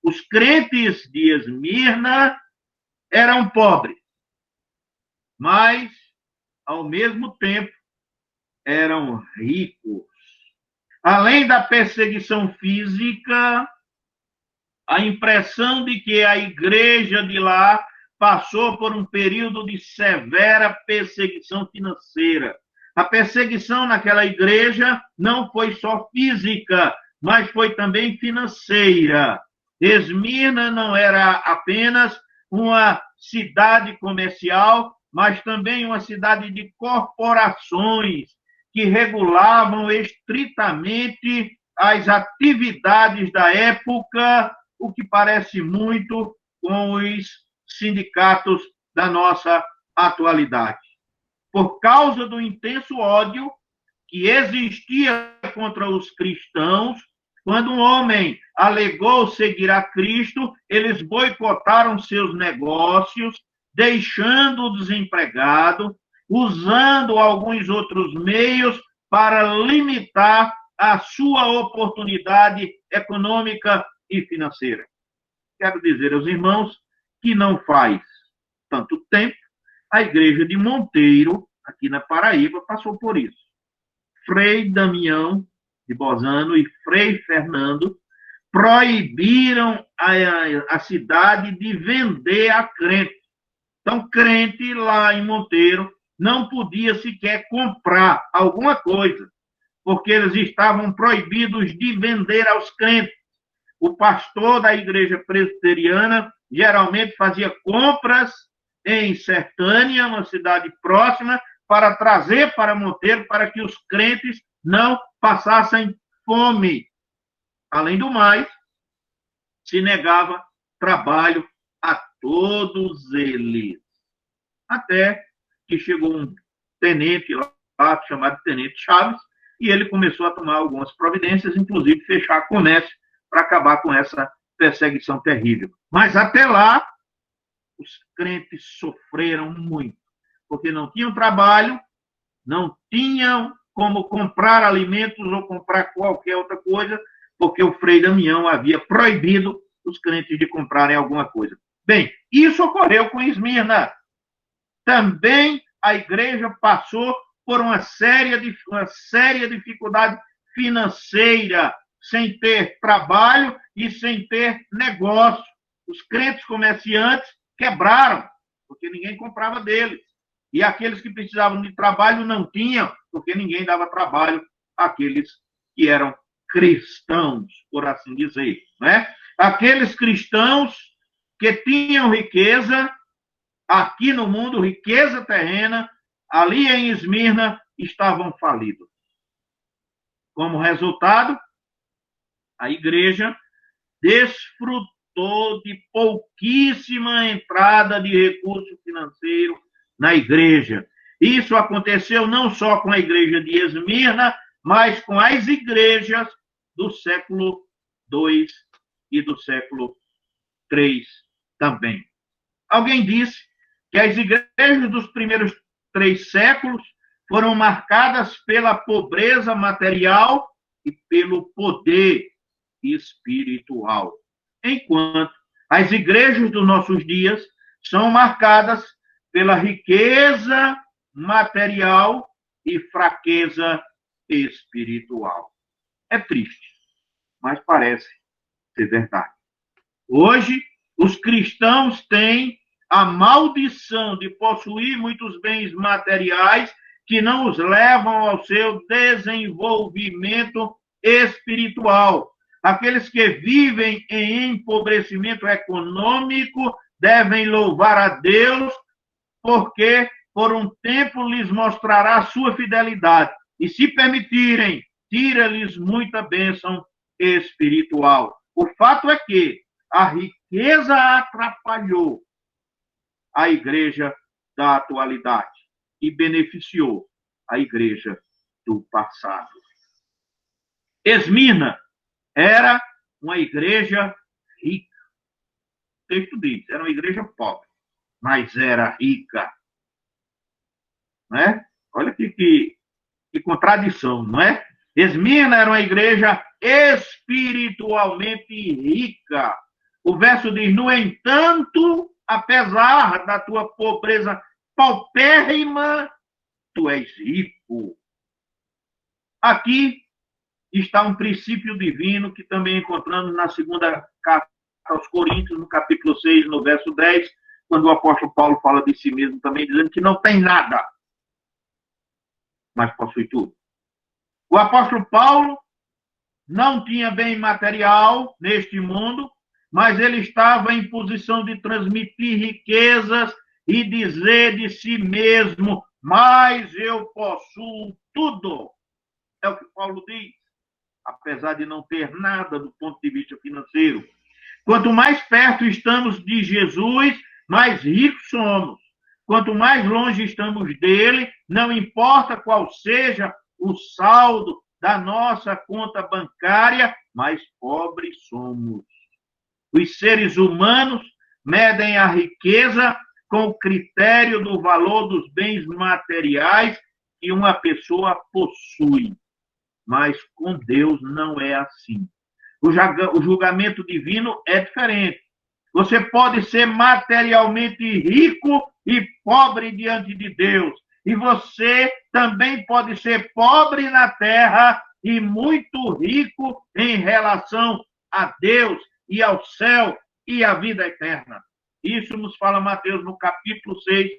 Os crentes de Esmirna eram pobres, mas, ao mesmo tempo, eram ricos. Além da perseguição física, a impressão de que a igreja de lá passou por um período de severa perseguição financeira. A perseguição naquela igreja não foi só física, mas foi também financeira. Esmirna não era apenas uma cidade comercial, mas também uma cidade de corporações que regulavam estritamente as atividades da época, o que parece muito com os sindicatos da nossa atualidade. Por causa do intenso ódio que existia contra os cristãos, quando um homem alegou seguir a Cristo, eles boicotaram seus negócios, deixando-o desempregado, usando alguns outros meios para limitar a sua oportunidade econômica e financeira. Quero dizer aos irmãos que não faz tanto tempo a igreja de Monteiro, aqui na Paraíba, passou por isso. Frei Damião de Bozano e Frei Fernando proibiram a cidade de vender a crente. Então, crente lá em Monteiro não podia sequer comprar alguma coisa, porque eles estavam proibidos de vender aos crentes. O pastor da igreja presbiteriana geralmente fazia compras em Sertânia, uma cidade próxima, para trazer para Monteiro, para que os crentes não passassem fome. Além do mais, se negava trabalho a todos eles. Até que chegou um tenente lá, chamado Tenente Chaves, e ele começou a tomar algumas providências, inclusive fechar comércio para acabar com essa perseguição terrível. Mas até lá, os crentes sofreram muito, porque não tinham trabalho, não tinham como comprar alimentos ou comprar qualquer outra coisa, porque o Frei Damião havia proibido os crentes de comprarem alguma coisa. Bem, isso ocorreu com Esmirna. Também a igreja passou por uma séria dificuldade financeira, sem ter trabalho e sem ter negócio. Os crentes comerciantes quebraram, porque ninguém comprava deles. E aqueles que precisavam de trabalho não tinham, porque ninguém dava trabalho àqueles que eram cristãos, por assim dizer. Né? Aqueles cristãos que tinham riqueza, aqui no mundo, riqueza terrena, ali em Esmirna, estavam falidos. Como resultado, a igreja desfrutou de pouquíssima entrada de recurso financeiro na igreja. Isso aconteceu não só com a igreja de Esmirna, mas com as igrejas do século II e do século III também. Alguém disse que as igrejas dos primeiros 3 séculos foram marcadas pela pobreza material e pelo poder espiritual, enquanto As igrejas dos nossos dias são marcadas pela riqueza material e fraqueza espiritual. É triste, mas parece ser verdade. Hoje, os cristãos têm a maldição de possuir muitos bens materiais que não os levam ao seu desenvolvimento espiritual. Aqueles que vivem em empobrecimento econômico devem louvar a Deus, porque por um tempo lhes mostrará a sua fidelidade. E se permitirem, tira-lhes muita bênção espiritual. O fato é que a riqueza atrapalhou a igreja da atualidade e beneficiou a igreja do passado. Esmirna era uma igreja rica. O texto diz, era uma igreja pobre, mas era rica. Né? Olha que contradição, não é? Esmirna era uma igreja espiritualmente rica. O verso diz, no entanto, apesar da tua pobreza paupérrima, tu és rico. Aqui está um princípio divino que também encontramos na segunda carta aos Coríntios, no capítulo 6, no verso 10, quando o apóstolo Paulo fala de si mesmo também, dizendo que não tem nada, mas possui tudo. O apóstolo Paulo não tinha bem material neste mundo, mas ele estava em posição de transmitir riquezas e dizer de si mesmo, mas eu possuo tudo. É o que Paulo diz, apesar de não ter nada do ponto de vista financeiro. Quanto mais perto estamos de Jesus, mais ricos somos. Quanto mais longe estamos dele, não importa qual seja o saldo da nossa conta bancária, mais pobres somos. Os seres humanos medem a riqueza com o critério do valor dos bens materiais que uma pessoa possui. Mas com Deus não é assim. O julgamento divino é diferente. Você pode ser materialmente rico e pobre diante de Deus. E você também pode ser pobre na terra e muito rico em relação a Deus e ao céu e à vida eterna. Isso nos fala Mateus no capítulo 6,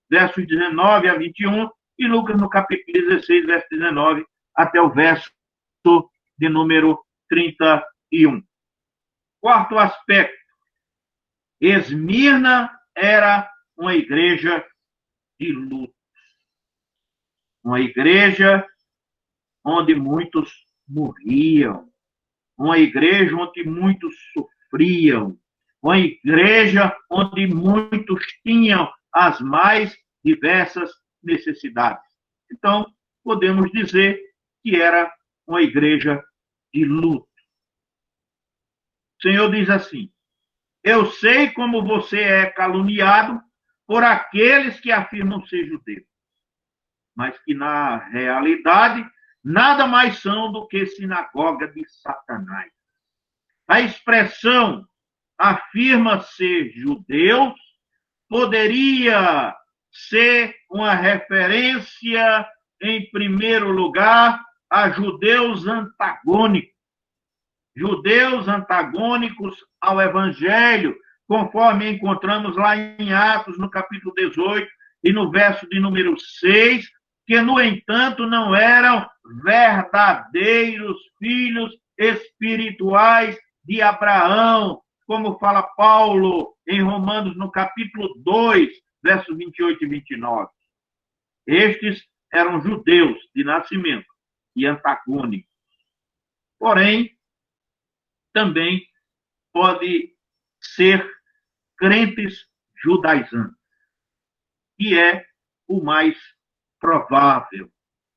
versos 19 a 21, e Lucas no capítulo 16, verso 19, até o verso de número 31. Quarto aspecto. Esmirna era uma igreja de luto. Uma igreja onde muitos morriam. Uma igreja onde muitos sofriam. Uma igreja onde muitos tinham as mais diversas necessidades. Então, podemos dizer que era uma igreja de luto. O Senhor diz assim, eu sei como você é caluniado por aqueles que afirmam ser judeus, mas que na realidade nada mais são do que sinagoga de Satanás. A expressão afirma ser judeus poderia ser uma referência, em primeiro lugar, a judeus antagônicos. Judeus antagônicos ao Evangelho, conforme encontramos lá em Atos, no capítulo 18, e no verso de número 6, que, no entanto, não eram verdadeiros filhos espirituais de Abraão, como fala Paulo em Romanos, no capítulo 2, versos 28 e 29. Estes eram judeus de nascimento e antagônicos. Porém, também pode ser crentes judaizantes, que é o mais provável.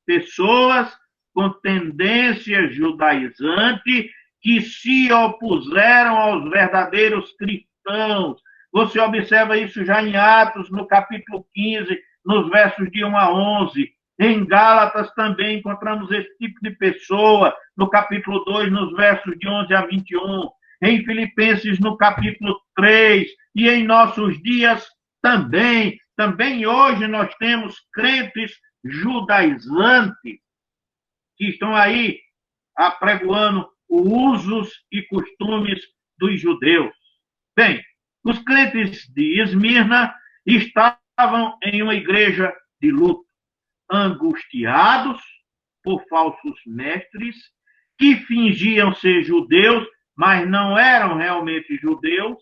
Pessoas com tendência judaizante que se opuseram aos verdadeiros cristãos. Você observa isso já em Atos, no capítulo 15, nos versos de 1 a 11. Em Gálatas também encontramos esse tipo de pessoa, no capítulo 2, nos versos de 11 a 21. em Filipenses no capítulo 3, e em nossos dias também. Também hoje nós temos crentes judaizantes que estão aí apregoando os usos e costumes dos judeus. Bem, os crentes de Esmirna estavam em uma igreja de luto, angustiados por falsos mestres que fingiam ser judeus, mas não eram realmente judeus.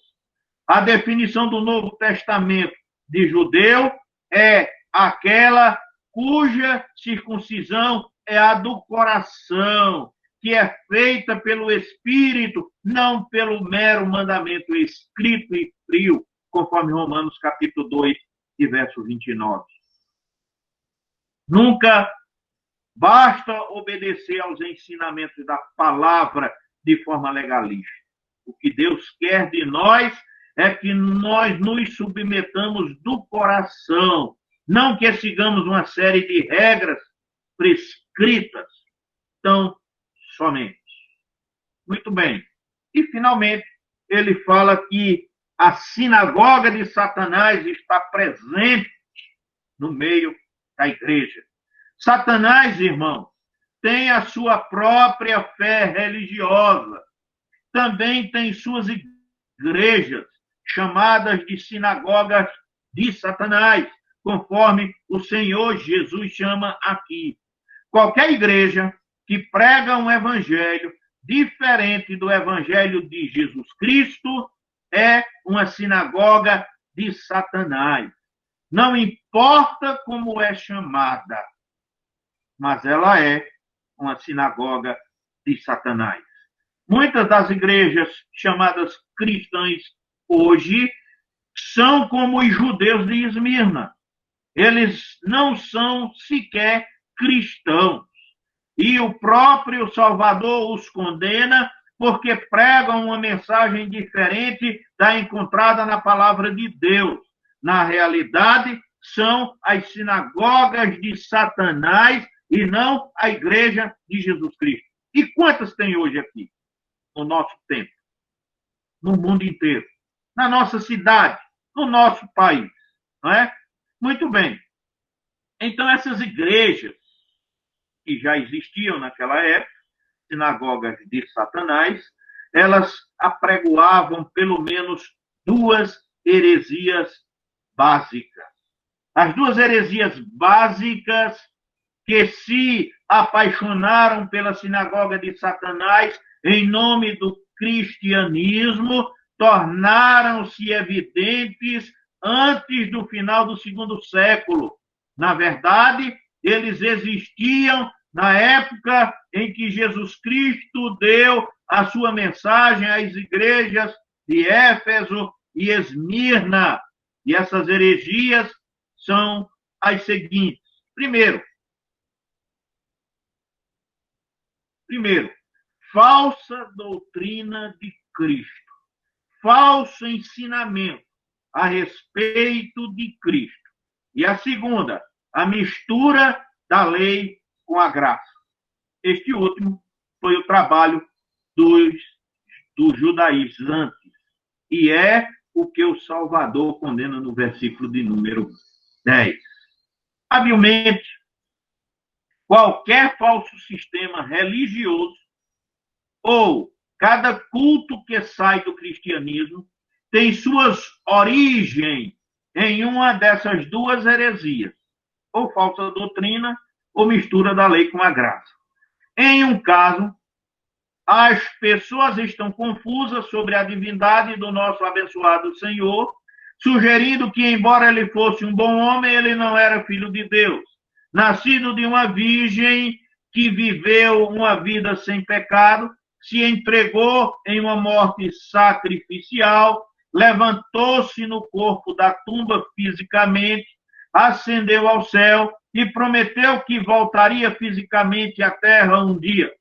A definição do Novo Testamento de judeu é aquela cuja circuncisão é a do coração, que é feita pelo Espírito, não pelo mero mandamento escrito e frio, conforme Romanos capítulo 2 e verso 29. Nunca basta obedecer aos ensinamentos da palavra de forma legalista. O que Deus quer de nós é que nós nos submetamos do coração, não que sigamos uma série de regras prescritas, tão somente. Muito bem. E, finalmente, ele fala que a sinagoga de Satanás está presente no meio da igreja. Satanás, irmão, tem a sua própria fé religiosa. Também tem suas igrejas, chamadas de sinagogas de Satanás, conforme o Senhor Jesus chama aqui. Qualquer igreja que prega um evangelho diferente do evangelho de Jesus Cristo é uma sinagoga de Satanás. Não importa como é chamada, mas ela é uma sinagoga de Satanás. Muitas das igrejas chamadas cristãs hoje são como os judeus de Esmirna. Eles não são sequer cristãos. E o próprio Salvador os condena porque pregam uma mensagem diferente da encontrada na palavra de Deus. Na realidade, são as sinagogas de Satanás e não a igreja de Jesus Cristo. E quantas tem hoje aqui, no nosso tempo, no mundo inteiro, na nossa cidade, no nosso país, não é? Muito bem. Então, essas igrejas que já existiam naquela época, sinagogas de Satanás, elas apregoavam pelo menos duas heresias básicas. As duas heresias básicas que se apaixonaram pela sinagoga de Satanás em nome do cristianismo tornaram-se evidentes antes do final do segundo século. Na verdade, eles existiam na época em que Jesus Cristo deu a sua mensagem às igrejas de Éfeso e Esmirna. E essas heresias são as seguintes. Primeiro, falsa doutrina de Cristo. Falso ensinamento a respeito de Cristo. E a segunda, a mistura da lei com a graça. Este último foi o trabalho dos judaizantes. E é o que o Salvador condena no versículo de número 10. Habilmente, qualquer falso sistema religioso ou cada culto que sai do cristianismo tem suas origens em uma dessas duas heresias, ou falsa doutrina, ou mistura da lei com a graça. Em um caso, as pessoas estão confusas sobre a divindade do nosso abençoado Senhor, sugerindo que, embora ele fosse um bom homem, ele não era filho de Deus, nascido de uma virgem que viveu uma vida sem pecado, se entregou em uma morte sacrificial, levantou-se no corpo da tumba fisicamente, ascendeu ao céu e prometeu que voltaria fisicamente à terra um dia.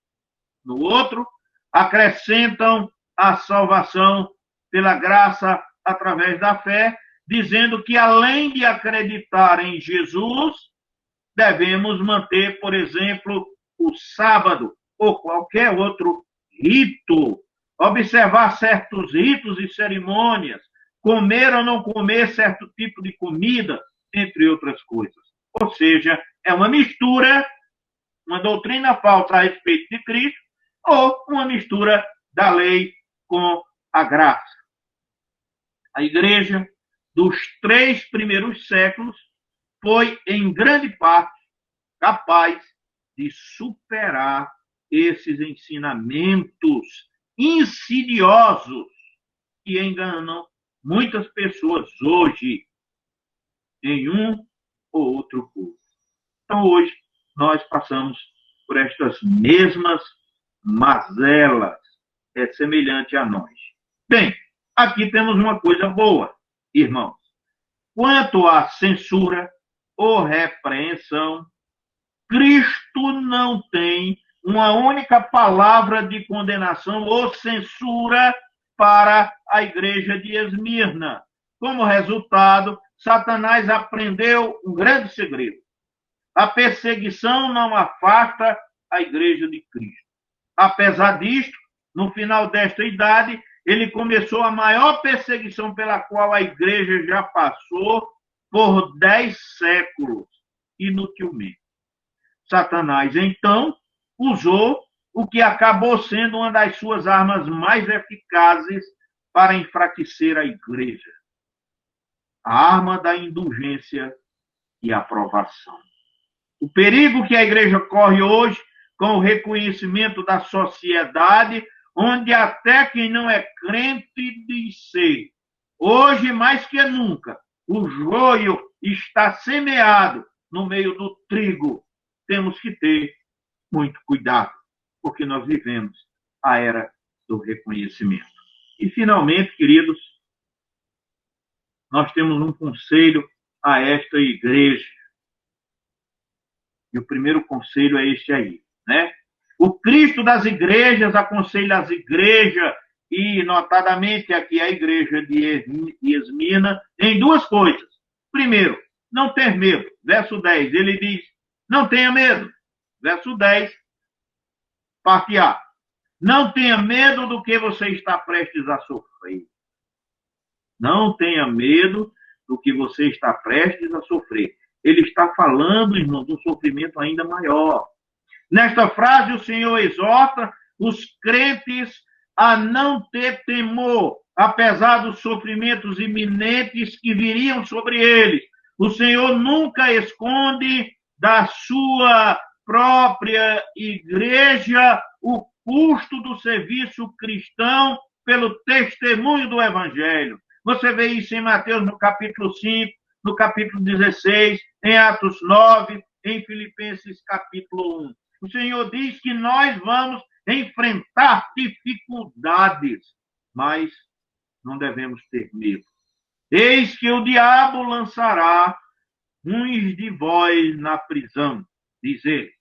No outro, acrescentam a salvação pela graça através da fé, dizendo que, além de acreditar em Jesus, devemos manter, por exemplo, o sábado ou qualquer outro rito observar certos ritos e cerimônias, comer ou não comer certo tipo de comida, entre outras coisas. Ou seja, é uma mistura, uma doutrina falsa a respeito de Cristo, ou uma mistura da lei com a graça. A igreja dos 3 primeiros séculos foi, em grande parte, capaz de superar esses ensinamentos insidiosos que enganam muitas pessoas hoje em um ou outro curso. Então, hoje, nós passamos por estas mesmas mazelas, semelhante a nós. Bem, aqui temos uma coisa boa, irmãos. Quanto à censura ou repreensão, Cristo não tem uma única palavra de condenação ou censura para a igreja de Esmirna. Como resultado, Satanás aprendeu um grande segredo. A perseguição não afasta a igreja de Cristo. Apesar disto, no final desta idade, ele começou a maior perseguição pela qual a igreja já passou por 10 séculos, inutilmente. Satanás, então, usou o que acabou sendo uma das suas armas mais eficazes para enfraquecer a igreja. A arma da indulgência e aprovação. O perigo que a igreja corre hoje com o reconhecimento da sociedade, onde até quem não é crente diz ser. Hoje, mais que nunca, o joio está semeado no meio do trigo. Temos que ter muito cuidado, porque nós vivemos a era do reconhecimento. E, finalmente, queridos, nós temos um conselho a esta igreja. E o primeiro conselho é este aí, né? O Cristo das igrejas aconselha as igrejas, e notadamente aqui a igreja de Esmirna, em 2 coisas. Primeiro, não ter medo. Verso 10, ele diz, não tenha medo. Verso 10, parte A. Não tenha medo do que você está prestes a sofrer. Não tenha medo do que você está prestes a sofrer. Ele está falando, irmão, de um sofrimento ainda maior. Nesta frase, o Senhor exorta os crentes a não ter temor, apesar dos sofrimentos iminentes que viriam sobre eles. O Senhor nunca esconde da sua própria igreja o custo do serviço cristão pelo testemunho do Evangelho. Você vê isso em Mateus, no capítulo 5, no capítulo 16, em Atos 9, em Filipenses, capítulo 1. O Senhor diz que nós vamos enfrentar dificuldades, mas não devemos ter medo. Eis que o diabo lançará uns de vós na prisão, diz ele.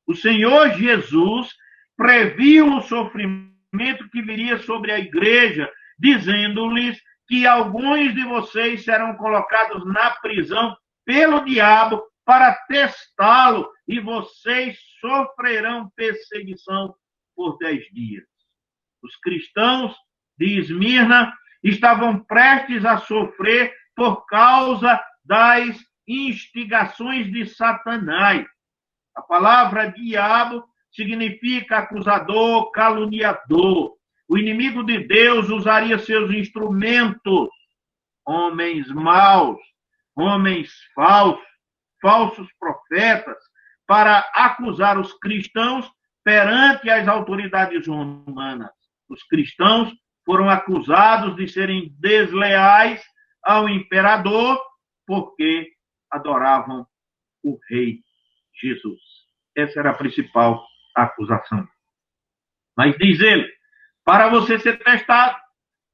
O Senhor Jesus previu o sofrimento que viria sobre a igreja, dizendo-lhes que alguns de vocês serão colocados na prisão pelo diabo para testá-lo, e vocês sofrerão perseguição por 10 dias. Os cristãos de Esmirna estavam prestes a sofrer por causa das instigações de Satanás. A palavra diabo significa acusador, caluniador. O inimigo de Deus usaria seus instrumentos, homens maus, homens falsos profetas, para acusar os cristãos perante as autoridades romanas. Os cristãos foram acusados de serem desleais ao imperador porque adoravam o rei Jesus. Essa era a principal acusação. Mas diz ele, para você ser testado,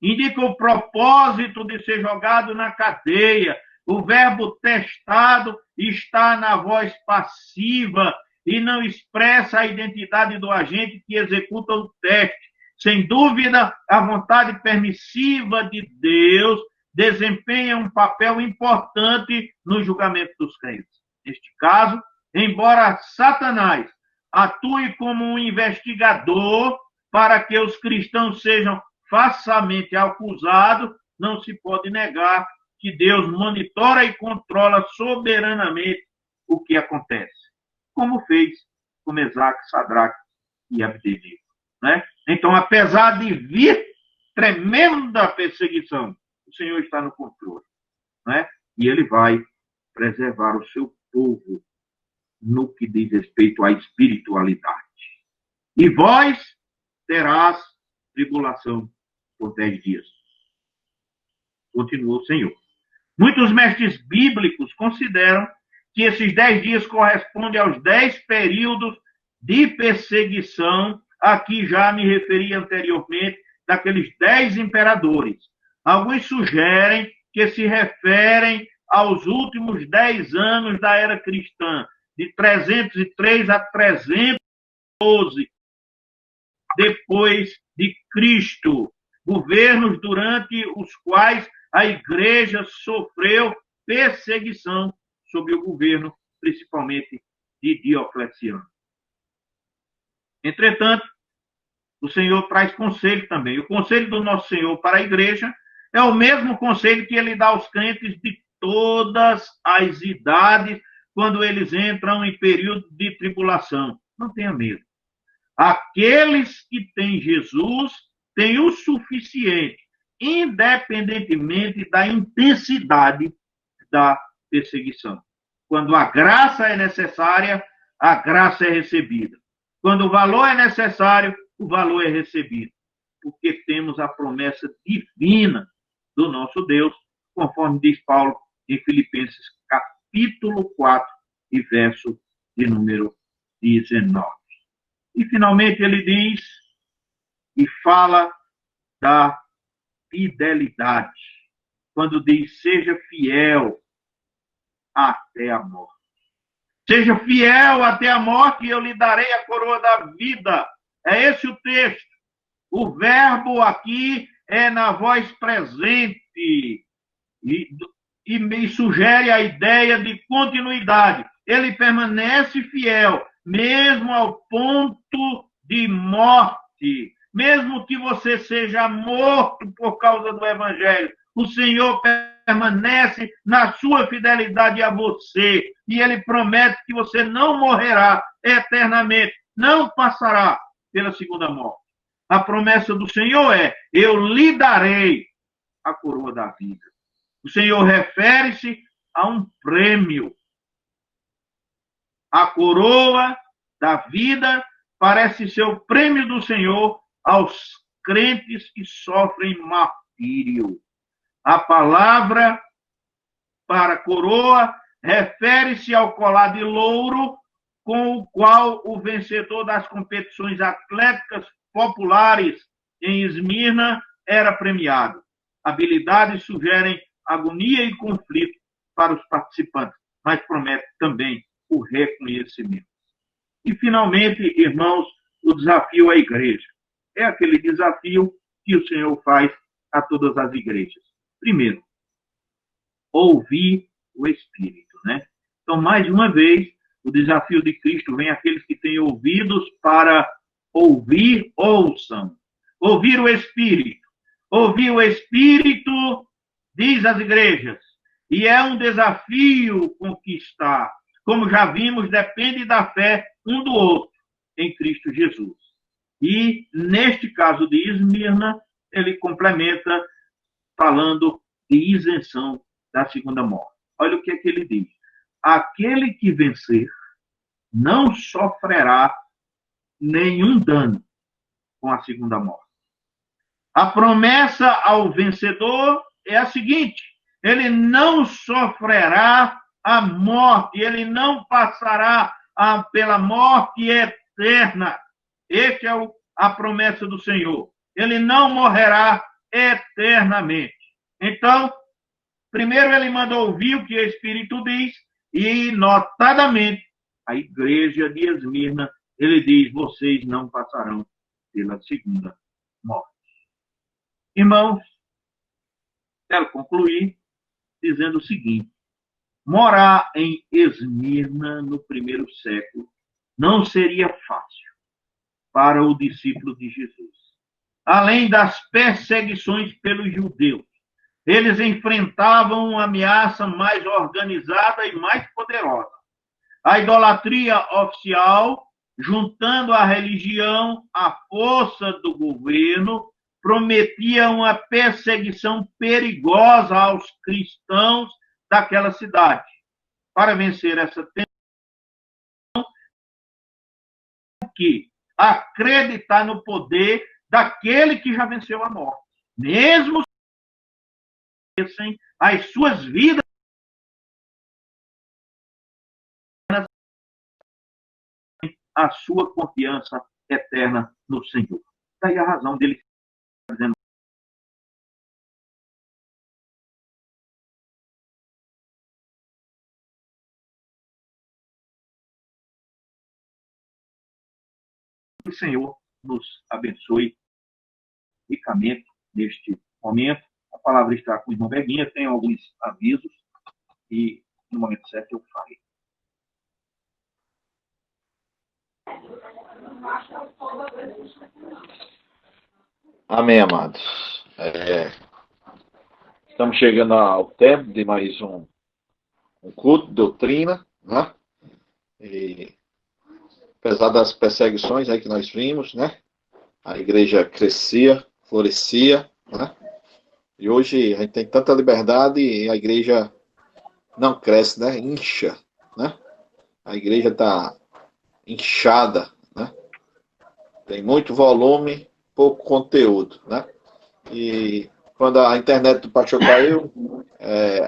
indica o propósito de ser jogado na cadeia. O verbo testado está na voz passiva e não expressa a identidade do agente que executa o teste. Sem dúvida, a vontade permissiva de Deus desempenha um papel importante no julgamento dos crentes. Neste caso, embora Satanás atue como um investigador para que os cristãos sejam falsamente acusados, não se pode negar que Deus monitora e controla soberanamente o que acontece, como fez com Mesaque, Sadraque e Abdenego, né? Então, apesar de vir tremenda perseguição, o Senhor está no controle, né? E Ele vai preservar o seu povo no que diz respeito à espiritualidade. E vós terás tribulação por 10 dias. Continuou o Senhor. Muitos mestres bíblicos consideram que esses 10 dias correspondem aos 10 períodos de perseguição a que já me referi anteriormente, daqueles 10 imperadores. Alguns sugerem que se referem aos últimos 10 anos da era cristã, de 303 a 312 depois de Cristo, governos durante os quais a igreja sofreu perseguição sob o governo, principalmente, de Diocleciano. Entretanto, o Senhor traz conselho também. O conselho do nosso Senhor para a igreja é o mesmo conselho que ele dá aos crentes de todas as idades quando eles entram em período de tribulação. Não tenha medo. Aqueles que têm Jesus têm o suficiente, independentemente da intensidade da perseguição. Quando a graça é necessária, a graça é recebida. Quando o valor é necessário, o valor é recebido. Porque temos a promessa divina do nosso Deus, conforme diz Paulo em Filipenses, capítulo 4, e verso de número 19. E, finalmente, ele diz e fala da fidelidade. Quando diz, seja fiel até a morte. Seja fiel até a morte e eu lhe darei a coroa da vida. É esse o texto. O verbo aqui é na voz presente e me sugere a ideia de continuidade. Ele permanece fiel, mesmo ao ponto de morte. Mesmo que você seja morto por causa do Evangelho, o Senhor permanece na sua fidelidade a você. E Ele promete que você não morrerá eternamente, não passará pela segunda morte. A promessa do Senhor é, eu lhe darei a coroa da vida. O Senhor refere-se a um prêmio. A coroa da vida parece ser o prêmio do Senhor aos crentes que sofrem martírio. A palavra para coroa refere-se ao colar de louro com o qual o vencedor das competições atléticas populares em Esmirna era premiado. Habilidades sugerem agonia e conflito para os participantes, mas promete também o reconhecimento. E, finalmente, irmãos, o desafio à igreja. É aquele desafio que o Senhor faz a todas as igrejas. Primeiro, ouvir o Espírito, né? Então, mais uma vez, o desafio de Cristo vem àqueles que têm ouvidos para ouvir, ouçam. Ouvir o Espírito. Ouvir o Espírito, diz as igrejas. E é um desafio conquistar. Como já vimos, depende da fé um do outro em Cristo Jesus. E, neste caso de Esmirna, ele complementa falando de isenção da segunda morte. Olha o que é que ele diz. Aquele que vencer não sofrerá nenhum dano com a segunda morte. A promessa ao vencedor é a seguinte, ele não sofrerá a morte, ele não passará pela morte eterna. Esta é a promessa do Senhor. Ele não morrerá eternamente. Então, primeiro ele manda ouvir o que o Espírito diz e, notadamente, a igreja de Esmirna, ele diz, vocês não passarão pela segunda morte. Irmãos, quero concluir dizendo o seguinte, morar em Esmirna no primeiro século não seria fácil. para o discípulo de Jesus. Além das perseguições pelos judeus, eles enfrentavam uma ameaça mais organizada e mais poderosa. A idolatria oficial, juntando a religião à força do governo, prometia uma perseguição perigosa aos cristãos daquela cidade. Para vencer essa tensão, que acreditar no poder daquele que já venceu a morte, mesmo sem as suas vidas, a sua confiança eterna no Senhor. Daí a razão dele dizendo que o Senhor nos abençoe ricamente neste momento. A palavra está com o irmão Beguinha, tem alguns avisos e no momento certo eu farei. Amém, amados. Estamos chegando ao término de mais um culto de doutrina, né? E apesar das perseguições aí que nós vimos, né? A igreja crescia, florescia, né? E hoje a gente tem tanta liberdade e a igreja não cresce, né? Incha, né? A igreja está inchada, né? Tem muito volume, pouco conteúdo, né? E quando a internet do pastor caiu,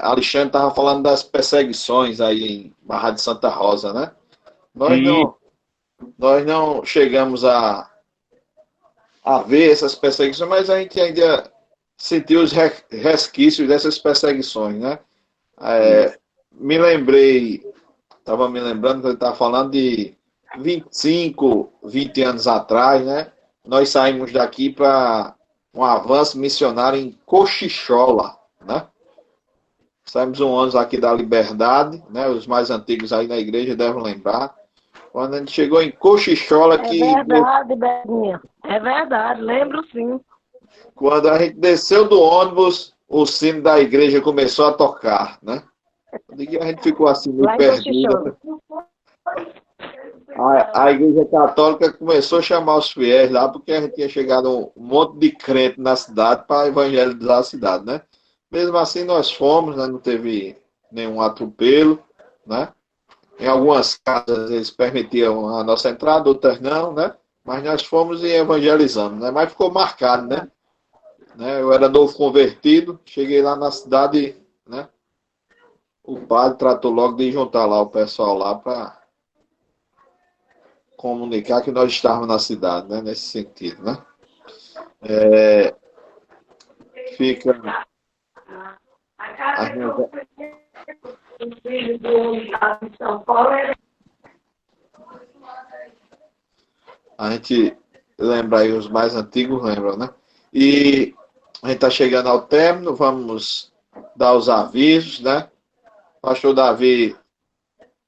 Alexandre estava falando das perseguições aí em Barra de Santa Rosa, né? Nós não chegamos a ver essas perseguições, mas a gente ainda sentiu os resquícios dessas perseguições, né? Estava me lembrando que ele estava falando de 25, 20 anos atrás, né? Nós saímos daqui para um avanço missionário em Cochichola, né? Saímos um ano aqui da Liberdade, né? Os mais antigos aí na igreja devem lembrar. Quando a gente chegou em Cochichola... É verdade, Beguinha. É verdade, lembro sim. Quando a gente desceu do ônibus, o sino da igreja começou a tocar, né? E a gente ficou assim, meio perdido. A igreja católica começou a chamar os fiéis lá, porque a gente tinha chegado um monte de crente na cidade para evangelizar a cidade, né? Mesmo assim, nós fomos, né? Não teve nenhum atropelo, né? Em algumas casas eles permitiam a nossa entrada, outras não, né? Mas nós fomos e evangelizamos, né? Mas ficou marcado, né? Eu era novo convertido, cheguei lá na cidade, né? O padre tratou logo de juntar lá o pessoal lá para comunicar que nós estávamos na cidade, né? Nesse sentido, né? Fica... A gente lembra aí, os mais antigos lembram, né? E a gente está chegando ao término, vamos dar os avisos, né? Pastor Davi,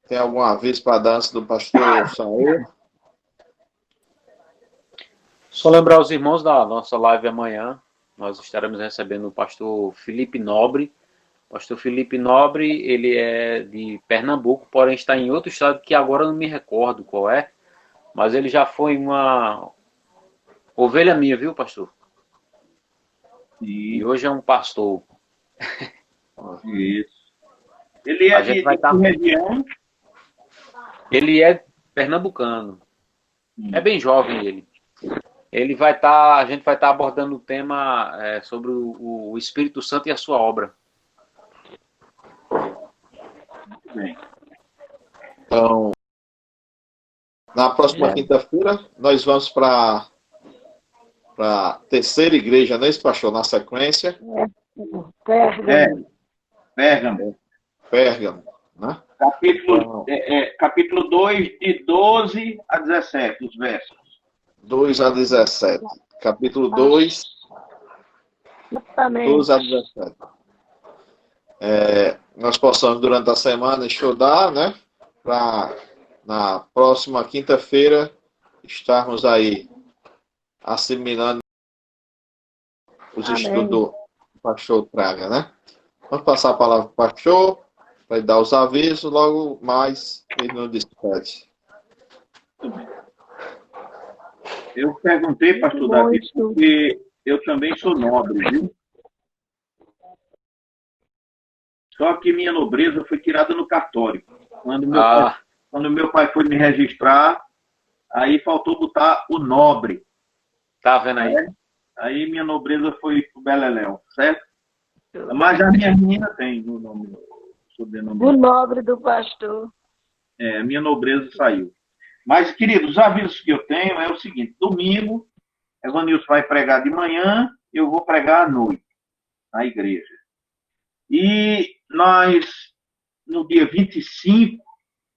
tem algum aviso para a dança do pastor Saúl? Só lembrar os irmãos da nossa live amanhã, nós estaremos recebendo o pastor Felipe Nobre. O pastor Felipe Nobre, ele é de Pernambuco, porém está em outro estado que agora não me recordo qual é, mas ele já foi uma ovelha minha, viu, pastor? E hoje é um pastor. Isso. Ele é de região? Ele é pernambucano. É bem jovem ele. A gente vai estar abordando o tema sobre o Espírito Santo e a sua obra. Muito bem. Então, na próxima quinta-feira, nós vamos para a terceira igreja, não é isso, pastor? Na sequência. Pérgamo, né? Capítulo 2, de 12 a 17, os versos. 2 a 17. Capítulo 2, 12 a 17. Nós possamos, durante a semana, estudar, né? Para, na próxima quinta-feira, estarmos aí assimilando os Amém. estudos do pastor Traga, né? Vamos passar a palavra para o pastor, vai dar os avisos, logo mais ele nos despede. Eu perguntei, pastor Muito Davi, bom estudo. porque eu também sou nobre, viu? Só que minha nobreza foi tirada no cartório. Quando meu pai foi me registrar, aí faltou botar o nobre. Tá vendo aí? Aí minha nobreza foi pro Beleléu, certo? Mas a minha menina tem o nome, o sobrenome. O nobre do pastor. A minha nobreza saiu. Mas, queridos, os avisos que eu tenho é o seguinte: domingo, Evanilson vai pregar de manhã, eu vou pregar à noite, na igreja. E nós, no dia 25,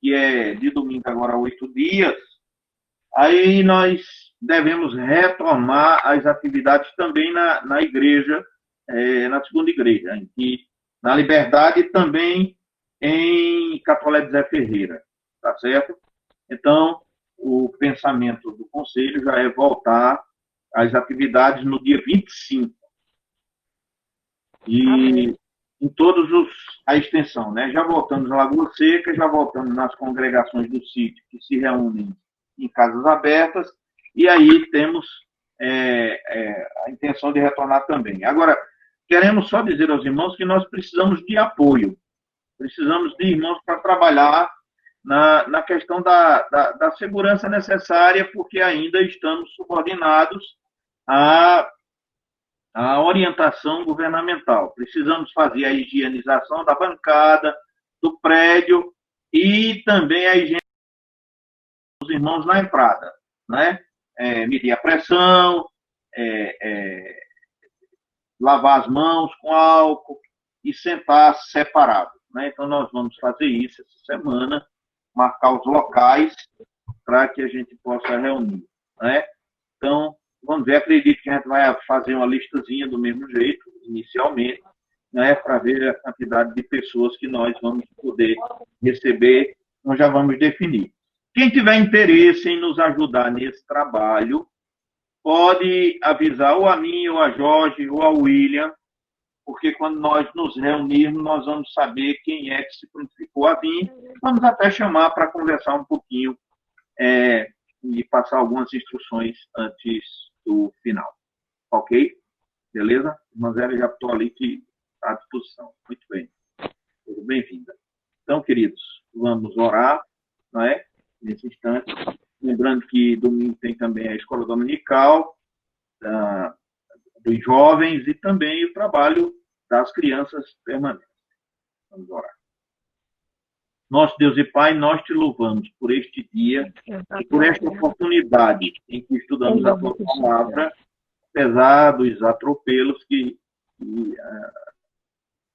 que é de domingo agora 8 dias, aí nós devemos retomar as atividades também na igreja, na segunda igreja, na Liberdade e também em Catolé de Zé Ferreira, tá certo? Então, o pensamento do conselho já é voltar às atividades no dia 25. E em todos a extensão, né? Já voltamos na Lagoa Seca, já voltamos nas congregações do sítio que se reúnem em casas abertas, e aí temos a intenção de retornar também. Agora, queremos só dizer aos irmãos que nós precisamos de apoio, precisamos de irmãos para trabalhar na questão da segurança necessária, porque ainda estamos subordinados à orientação governamental. Precisamos fazer a higienização da bancada, do prédio e também a higiene dos irmãos na entrada, né? Medir a pressão, lavar as mãos com álcool e sentar separado, né? Então, nós vamos fazer isso essa semana, marcar os locais para que a gente possa reunir, né? Então, vamos ver, acredito que a gente vai fazer uma listazinha do mesmo jeito, inicialmente, né, para ver a quantidade de pessoas que nós vamos poder receber, nós já vamos definir. Quem tiver interesse em nos ajudar nesse trabalho, pode avisar ou a mim, ou a Jorge, ou a William, porque quando nós nos reunirmos, nós vamos saber quem é que se prontificou a vir. Vamos até chamar para conversar um pouquinho e passar algumas instruções antes do final. Ok? Beleza? Irmã Zélia, já estou ali à disposição. Muito bem. Tudo bem-vinda. Então, queridos, vamos orar, não é? Nesse instante. Lembrando que domingo tem também a escola dominical dos jovens e também o trabalho das crianças permanentes. Vamos orar. Nosso Deus e Pai, nós te louvamos por este dia e por esta oportunidade em que estudamos a tua palavra, apesar dos atropelos que o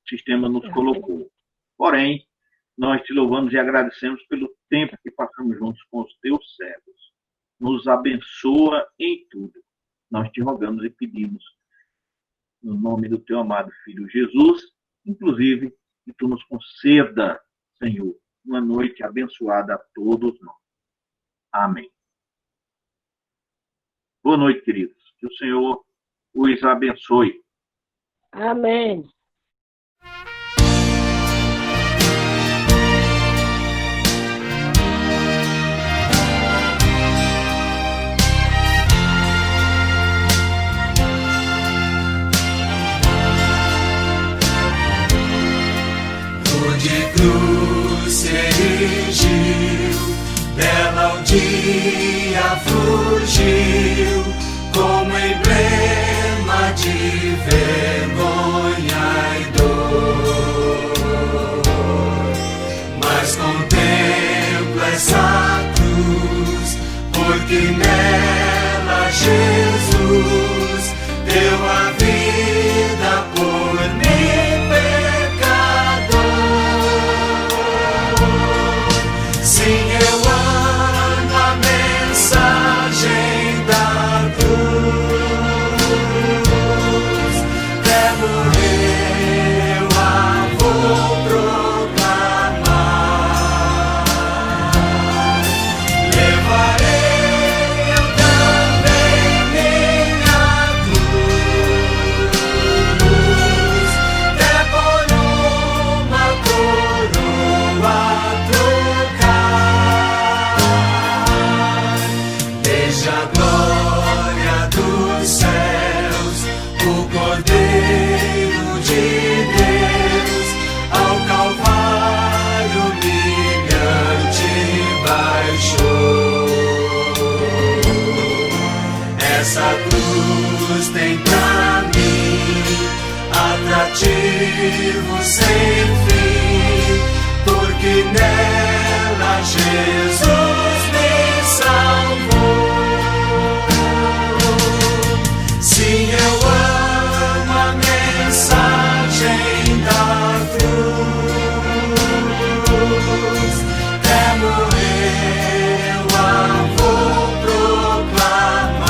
sistema nos colocou. Porém, nós te louvamos e agradecemos pelo tempo que passamos juntos com os teus servos. Nos abençoa em tudo. Nós te rogamos e pedimos, no nome do teu amado Filho Jesus, inclusive, que tu nos conceda, Senhor, uma noite abençoada a todos nós. Amém. Boa noite, queridos. Que o Senhor os abençoe. Amém. De cruz se erigiu, dela um dia fugiu, como emblema de vergonha e dor. Mas contempla essa cruz, porque nela Jesus deu a vida por mim. Sim, eu amo a mensagem da cruz. Levo eu a vou proclamar. Levarei veja a glória dos céus, o Cordeiro de Deus, ao Calvário humilhante baixou. Essa cruz tem pra mim atrativo sem fim, porque nela Jesus me salvou. Sim, eu amo a mensagem da cruz. Até morrer eu a vou proclamar.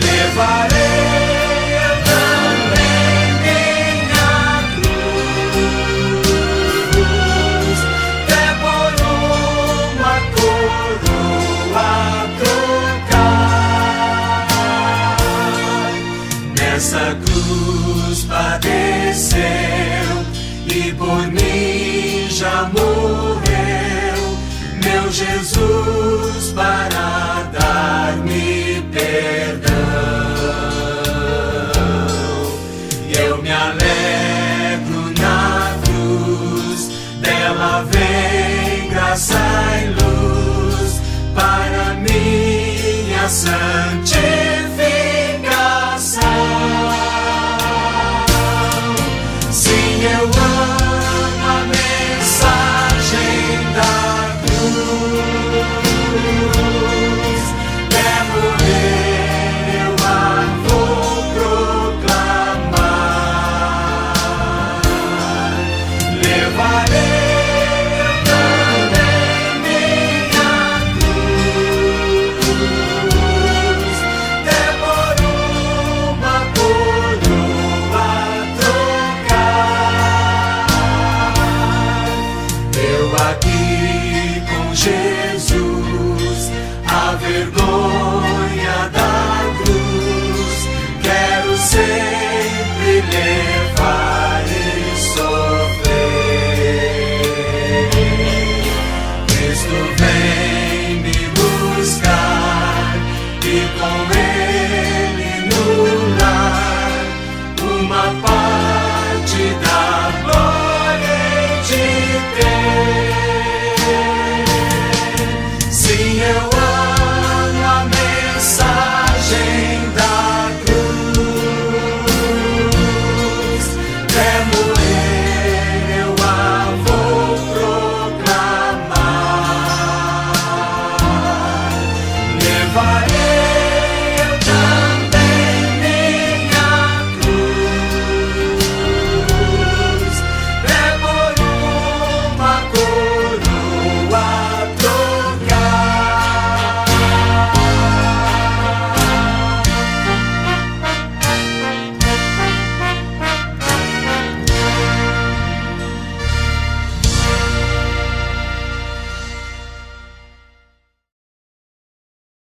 Levarei eu também minha cruz, até por uma coroa trocar. Nessa cruz padeceu e por mim já morreu, meu Jesus, para dar-me perdão. E eu me alegro na cruz, dela vem graça e luz para minha santificação. Sim, eu amo a mensagem da cruz.